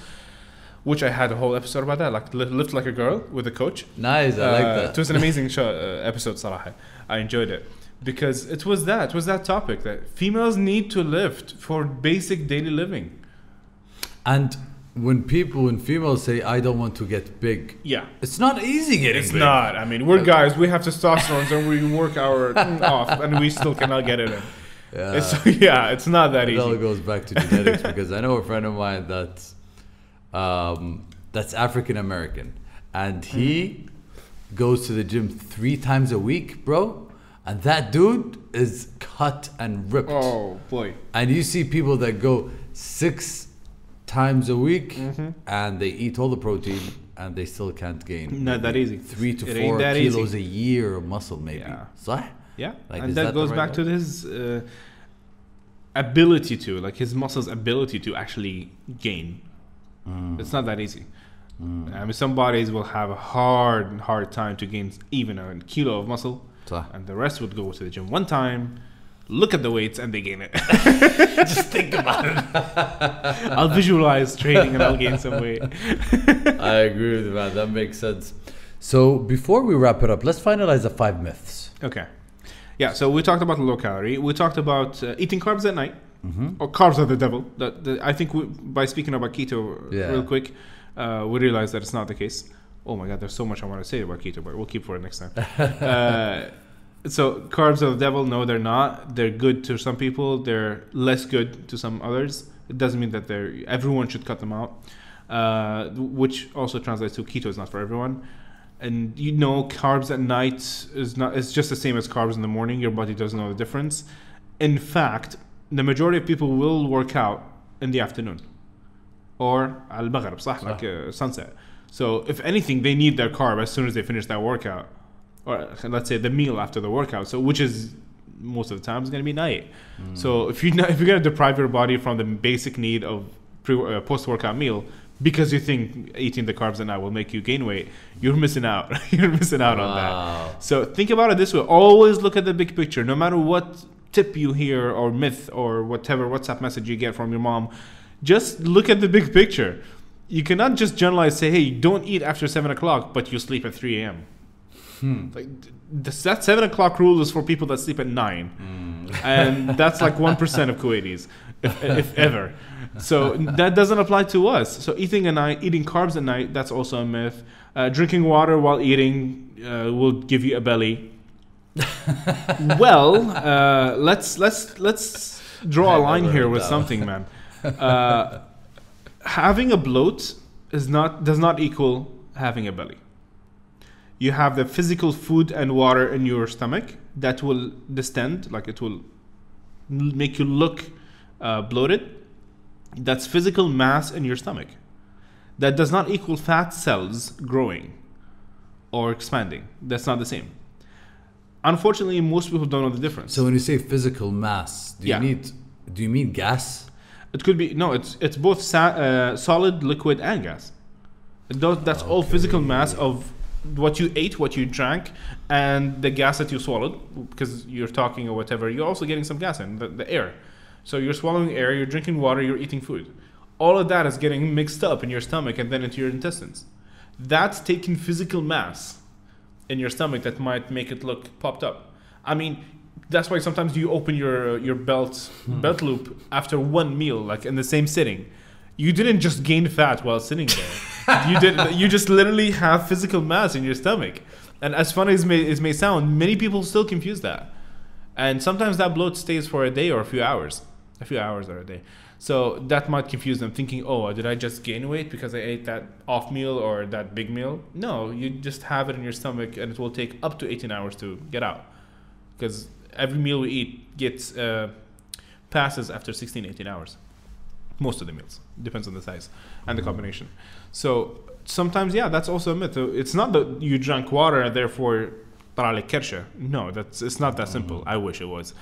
which I had a whole episode about that, like lift like a girl with a coach. Nice, I like that. It was an amazing episode, Sarah. I enjoyed it because it was that topic that females need to lift for basic daily living. And when females say, I don't want to get big, it's not easy getting big. It's not. I mean, we're guys, we have testosterone and we work our off and we still cannot get it in. It's not that easy. It all goes back to genetics because I know a friend of mine that's African American, and he goes to the gym 3 times a week, bro. And that dude is cut and ripped. Oh boy! And you see people that go 6 times a week, and they eat all the protein, and they still can't gain. Not that easy. 3 to 4 kilos a year of muscle, maybe. Yeah. Like, and that goes back to his ability his muscles' ability to actually gain. It's not that easy. I mean, some bodies will have a hard time to gain even a kilo of muscle, and the rest would go to the gym 1 time, look at the weights, and they gain it. Just think about it. I'll visualize training and I'll gain some weight. I agree with you, man. That makes sense. So before we wrap it up, let's finalize the 5 myths. Okay. Yeah, so we talked about low calorie. We talked about eating carbs at night. Or carbs are the devil. I think by speaking about keto real quick, we realized that it's not the case. Oh my God, there's so much I want to say about keto, but we'll keep for it next time. So carbs are the devil. No, they're not. They're good to some people. They're less good to some others. It doesn't mean that everyone should cut them out, which also translates to keto is not for everyone. And carbs at night is just the same as carbs in the morning. Your body doesn't know the difference. In fact, the majority of people will work out in the afternoon or al-maghrib, like sunset. So if anything, they need their carb as soon as they finish that workout, or let's say the meal after the workout. So which is most of the time is going to be night. So if you're going to deprive your body from the basic need of post-workout meal because you think eating the carbs at night will make you gain weight, you're missing out. You're missing out on that. So think about it this way. Always look at the big picture, no matter what tip you hear or myth or whatever WhatsApp message you get from your mom. Just look at the big picture. You cannot just generalize, say, hey, don't eat after 7 o'clock, but you sleep at 3 a.m. Like that 7 o'clock rule is for people that sleep at 9. And that's like 1% of Kuwaitis, if ever. So that doesn't apply to us. So eating carbs at night, that's also a myth. Drinking water while eating will give you a belly. Well, let's draw a line here with something, man. Having a bloat does not equal having a belly. You have the physical food and water in your stomach that will distend, like it will make you look bloated, that's physical mass in your stomach. That does not equal fat cells growing or expanding. That's not the same. Unfortunately, most people don't know the difference. So when you say physical mass, do you mean gas? It could be, no, it's both solid, liquid, and gas. That's all physical mass of what you ate, what you drank, and the gas that you swallowed, because you're talking or whatever. You're also getting some gas in, the air. So you're swallowing air, you're drinking water, you're eating food. All of that is getting mixed up in your stomach and then into your intestines. That's taking physical mass in your stomach that might make it look popped up. I mean, that's why sometimes you open your belt loop after one meal, like in the same sitting. You didn't just gain fat while sitting there. You just literally have physical mass in your stomach. And as funny as it may sound, many people still confuse that. And sometimes that bloat stays for a day or a few hours or a day. So that might confuse them, thinking, oh, did I just gain weight because I ate that off meal or that big meal? No, you just have it in your stomach, and it will take up to 18 hours to get out. Because every meal we eat gets passes after 16, 18 hours. Most of the meals. Depends on the size and the combination. So sometimes, that's also a myth. It's not that you drank water and therefore طلع لك كرشة. No, it's not that simple. I wish it was.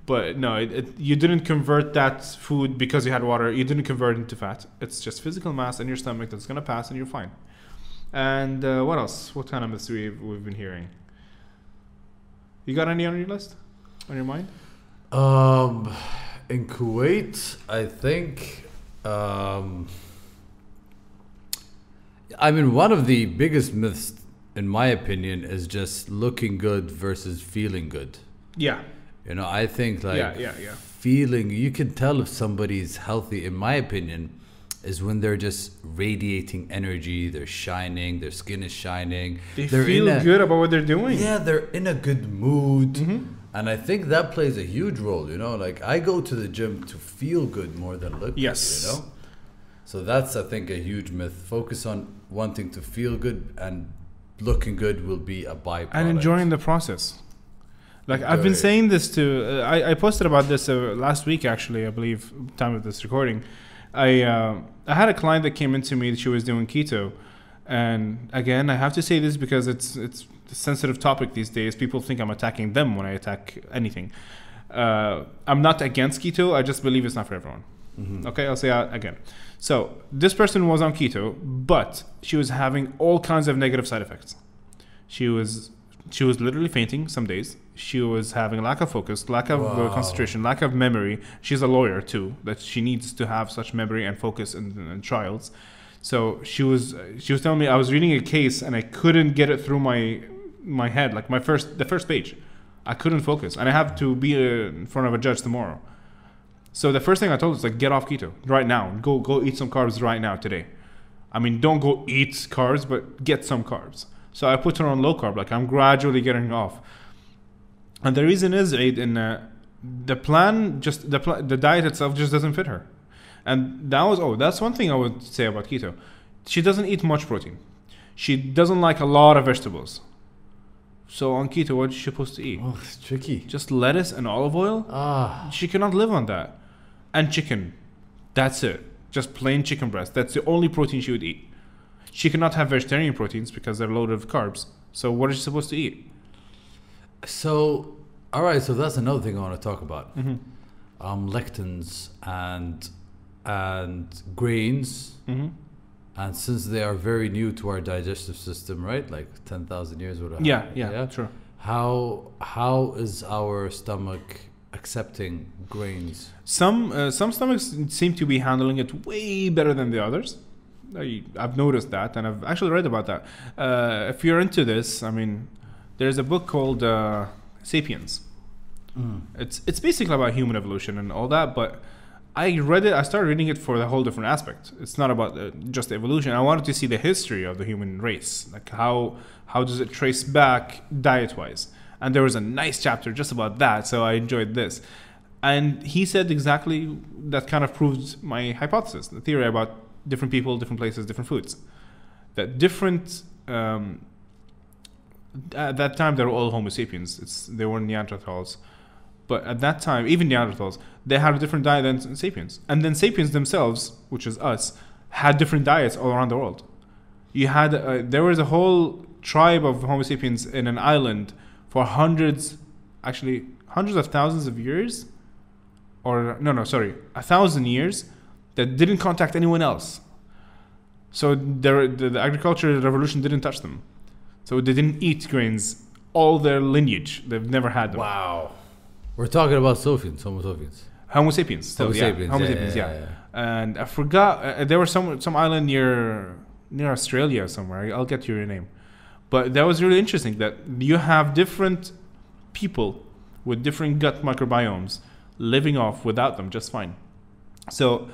But no, you didn't convert that food because you had water. You didn't convert it into fat. It's just physical mass in your stomach that's going to pass and you're fine. And what else? What kind of myths we've been hearing? You got any on your list? On your mind? In Kuwait, I think... I mean, one of the biggest myths, in my opinion, is just looking good versus feeling good. Yeah. You know, I think like feeling, you can tell if somebody's healthy, in my opinion, is when they're just radiating energy, they're shining, their skin is shining. They're feel good about what they're doing. Yeah, they're in a good mood. And I think that plays a huge role, you know? Like, I go to the gym to feel good more than look good, you know? So that's, I think, a huge myth. Focus on wanting to feel good, and looking good will be a byproduct. And enjoying the process. Like, I've been saying this to... I posted about this last week, actually, I believe, time of this recording. I had a client that came into me that she was doing keto. And again, I have to say this because it's a sensitive topic these days. People think I'm attacking them when I attack anything. I'm not against keto. I just believe it's not for everyone. Okay, I'll say that again. So this person was on keto, but she was having all kinds of negative side effects. She was literally fainting some days. She was having lack of focus, lack of concentration, lack of memory. She's a lawyer too, that she needs to have such memory and focus in trials. So she was telling me, I was reading a case and I couldn't get it through my head, like the first page. I couldn't focus, and I have to be in front of a judge tomorrow. So the first thing I told her is, like, get off keto right now. Go eat some carbs right now today. I mean, don't go eat carbs, but get some carbs. So I put her on low carb, like I'm gradually getting off. And the reason is, the plan, just the diet itself just doesn't fit her. And that's one thing I would say about keto. She doesn't eat much protein. She doesn't like a lot of vegetables. So on keto, what is she supposed to eat? Oh, it's tricky. Just lettuce and olive oil? She cannot live on that. And chicken. That's it. Just plain chicken breast. That's the only protein she would eat. She cannot have vegetarian proteins because they're loaded with carbs. So what is she supposed to eat? So, all right. So that's another thing I want to talk about. Lectins and grains. And since they are very new to our digestive system, right? Like 10,000 years would have. Yeah, true. How is our stomach accepting grains? Some stomachs seem to be handling it way better than the others. I've noticed that, and I've actually read about that. If you're into this, I mean, there's a book called Sapiens. It's basically about human evolution and all that, but I started reading it for the whole different aspect. It's not about just evolution. I wanted to see the history of the human race. Like how does it trace back diet-wise? And there was a nice chapter just about that, so I enjoyed this. And he said exactly that kind of proves my hypothesis, the theory about different people, different places, different foods. That different... at that time, they were all Homo sapiens. They were Neanderthals. But at that time, even Neanderthals, they had a different diet than sapiens. And then sapiens themselves, which is us, had different diets all around the world. You had there was a whole tribe of Homo sapiens in an island for hundreds of thousands of years, or 1,000 years, that didn't contact anyone else. So the agricultural revolution didn't touch them. So they didn't eat grains all their lineage. They've never had them. Wow. We're talking about Homo sapiens. Homo sapiens. Still, Homo sapiens. Homo sapiens, yeah. And I forgot, there was some island near Australia somewhere. I'll get you your name. But that was really interesting that you have different people with different gut microbiomes living off without them just fine. So,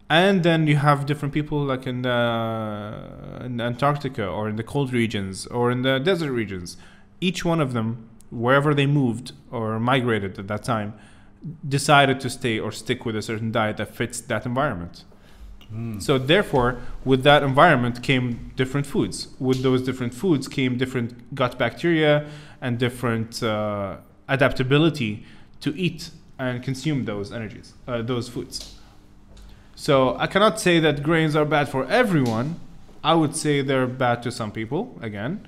and then you have different people like in Antarctica or in the cold regions or in the desert regions. Each one of them, wherever they moved or migrated at that time, decided to stay or stick with a certain diet that fits that environment. So therefore, with that environment came different foods. With those different foods came different gut bacteria and different adaptability to eat and consume those energies, those foods. So I cannot say that grains are bad for everyone. I would say they're bad to some people, again.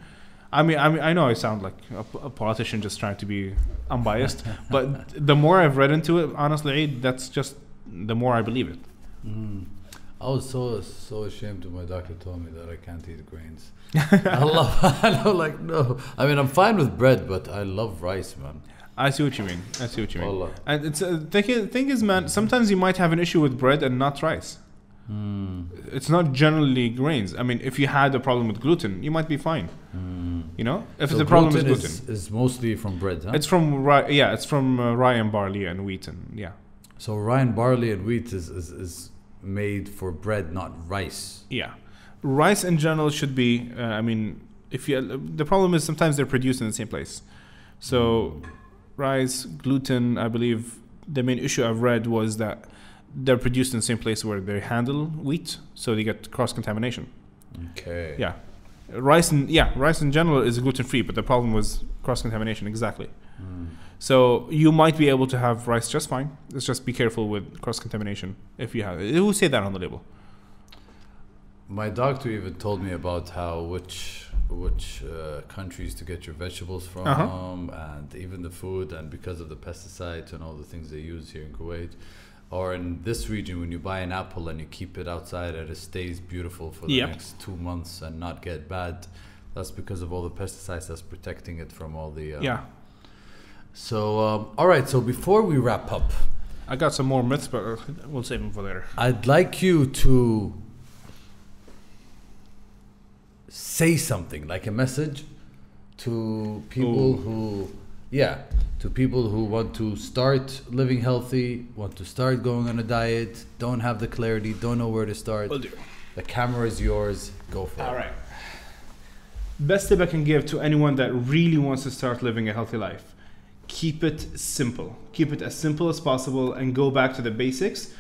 I mean, I know I sound like a politician just trying to be unbiased, but the more I've read into it, honestly, that's just the more I believe it. I was so ashamed when my doctor told me that I can't eat grains. No. I mean, I'm fine with bread, but I love rice, man. I see what you mean. Wallah. And it's thing is, man, sometimes you might have an issue with bread and not rice. It's not generally grains. I mean, if you had a problem with gluten, you might be fine. You know, if the problem is gluten, is mostly from bread. Huh? It's from rye. Yeah, it's from rye and barley and wheat and yeah. So rye and barley and wheat is made for bread, not rice. Yeah, rice in general should be. I mean, the problem is sometimes they're produced in the same place. So rice, gluten. I believe the main issue I've read was that they're produced in the same place where they handle wheat, so they get cross-contamination. Okay. Yeah. Rice in general is gluten free, but the problem was cross-contamination. Exactly. So you might be able to have rice just fine. Let's just be careful with cross-contamination if you have it. It will say that on the label. My doctor even told me about which countries to get your vegetables from, and even the food, and because of the pesticides and all the things they use here in Kuwait. Or in this region, when you buy an apple and you keep it outside and it stays beautiful for the next 2 months and not get bad, that's because of all the pesticides that's protecting it from all the... So, all right, so before we wrap up... I got some more myths, but we'll save them for later. I'd like you to say something, like a message to people who want to start living healthy, want to start going on a diet, don't have the clarity, don't know where to start. Will do. The camera is yours. Go for it. All right. Best tip I can give to anyone that really wants to start living a healthy life. Keep it simple. Keep it as simple as possible and go back to the basics.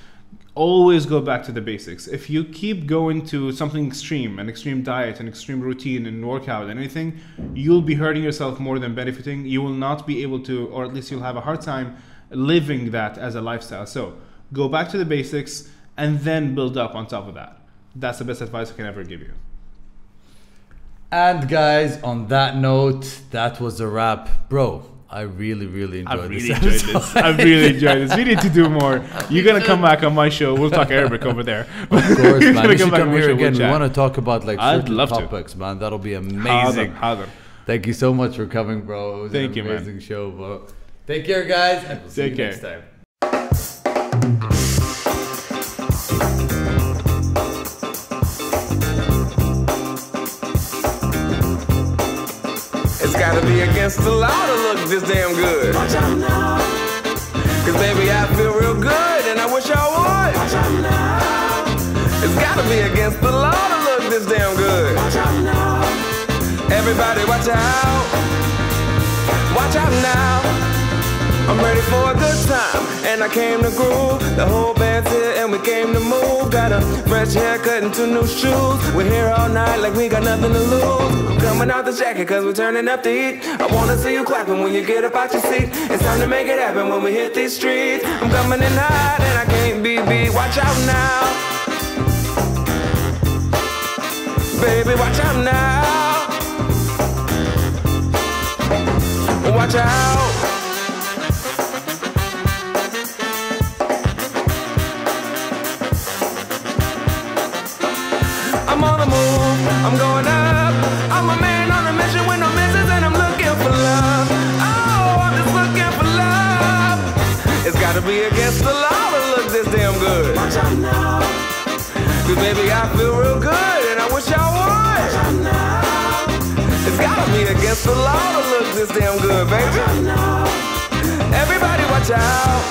Always go back to the basics. If you keep going to something extreme, an extreme diet, an extreme routine and workout and anything, you'll be hurting yourself more than benefiting. You will not be able to, or at least you'll have a hard time living that as a lifestyle. So go back to the basics and then build up on top of that. That's the best advice I can ever give you. And guys, on that note, that was a wrap. Bro, I really enjoyed this. I really enjoyed this. We need to do more. You're going to come back on my show. We'll talk Arabic over there. Of course, man. You should come here again. We want to talk about like certain topics, man. That'll be amazing. Thank you so much for coming, bro. It was an amazing show, bro. Take care, guys. And we'll see you next time. Gotta be against the law to look this damn good. Watch out now. Cause baby, I feel real good and I wish I would. Watch out now. It's gotta be against the law to look this damn good. Watch out now. Everybody watch out. Watch out now. I'm ready for a good time, and I came to groove. The whole band's here and we came to move. Got a fresh haircut and 2 new shoes. We're here all night like we got nothing to lose. I'm coming out the jacket cause we're turning up the heat. I wanna see you clapping when you get up out your seat. It's time to make it happen when we hit these streets. I'm coming in hot and I can't be beat. Watch out now, baby, watch out now. Watch out. I'm on the move, I'm going up. I'm a man on a mission with no missions, and I'm looking for love. Oh, I'm just looking for love. It's gotta be against the law to look this damn good. Watch out now. Cause baby, I feel real good, and I wish I would. Watch out now. It's gotta be against the law to look this damn good, baby. Watch out now. Everybody watch out.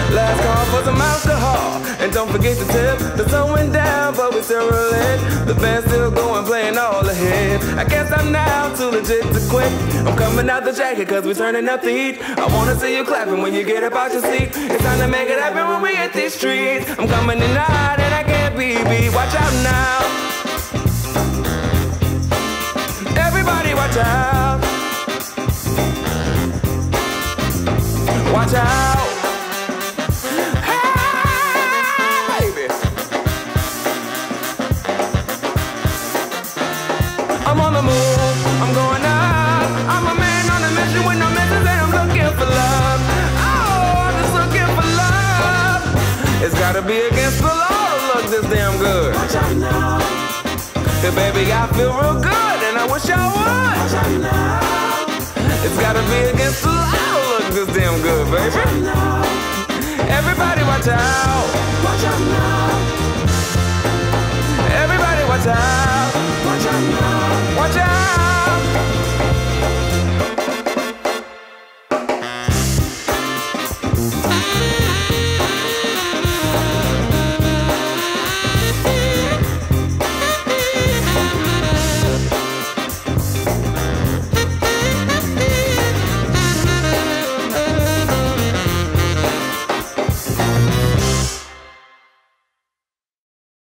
Last call for some alcohol, and don't forget to tip. The sun went down, but we still rolling. The band's still going, playing all ahead. I guess I'm now too legit to quit. I'm coming out the jacket cause we're turning up the heat. I wanna see you clapping when you get up out your seat. It's time to make it happen when we hit these streets. I'm coming in hot and I can't be beat. Watch out now. Everybody watch out. Watch out. I'm on the move, I'm going up. I'm a man on a mission with no missions, and I'm looking for love. Oh, I'm just looking for love. It's gotta be against the law to look this damn good. Watch out now. Hey baby, I feel real good, and I wish I would. Watch out now. It's gotta be against the law to look this damn good, baby. Watch out now. Everybody watch out. Watch out now. Everybody watch out. Watch out now. Watch out.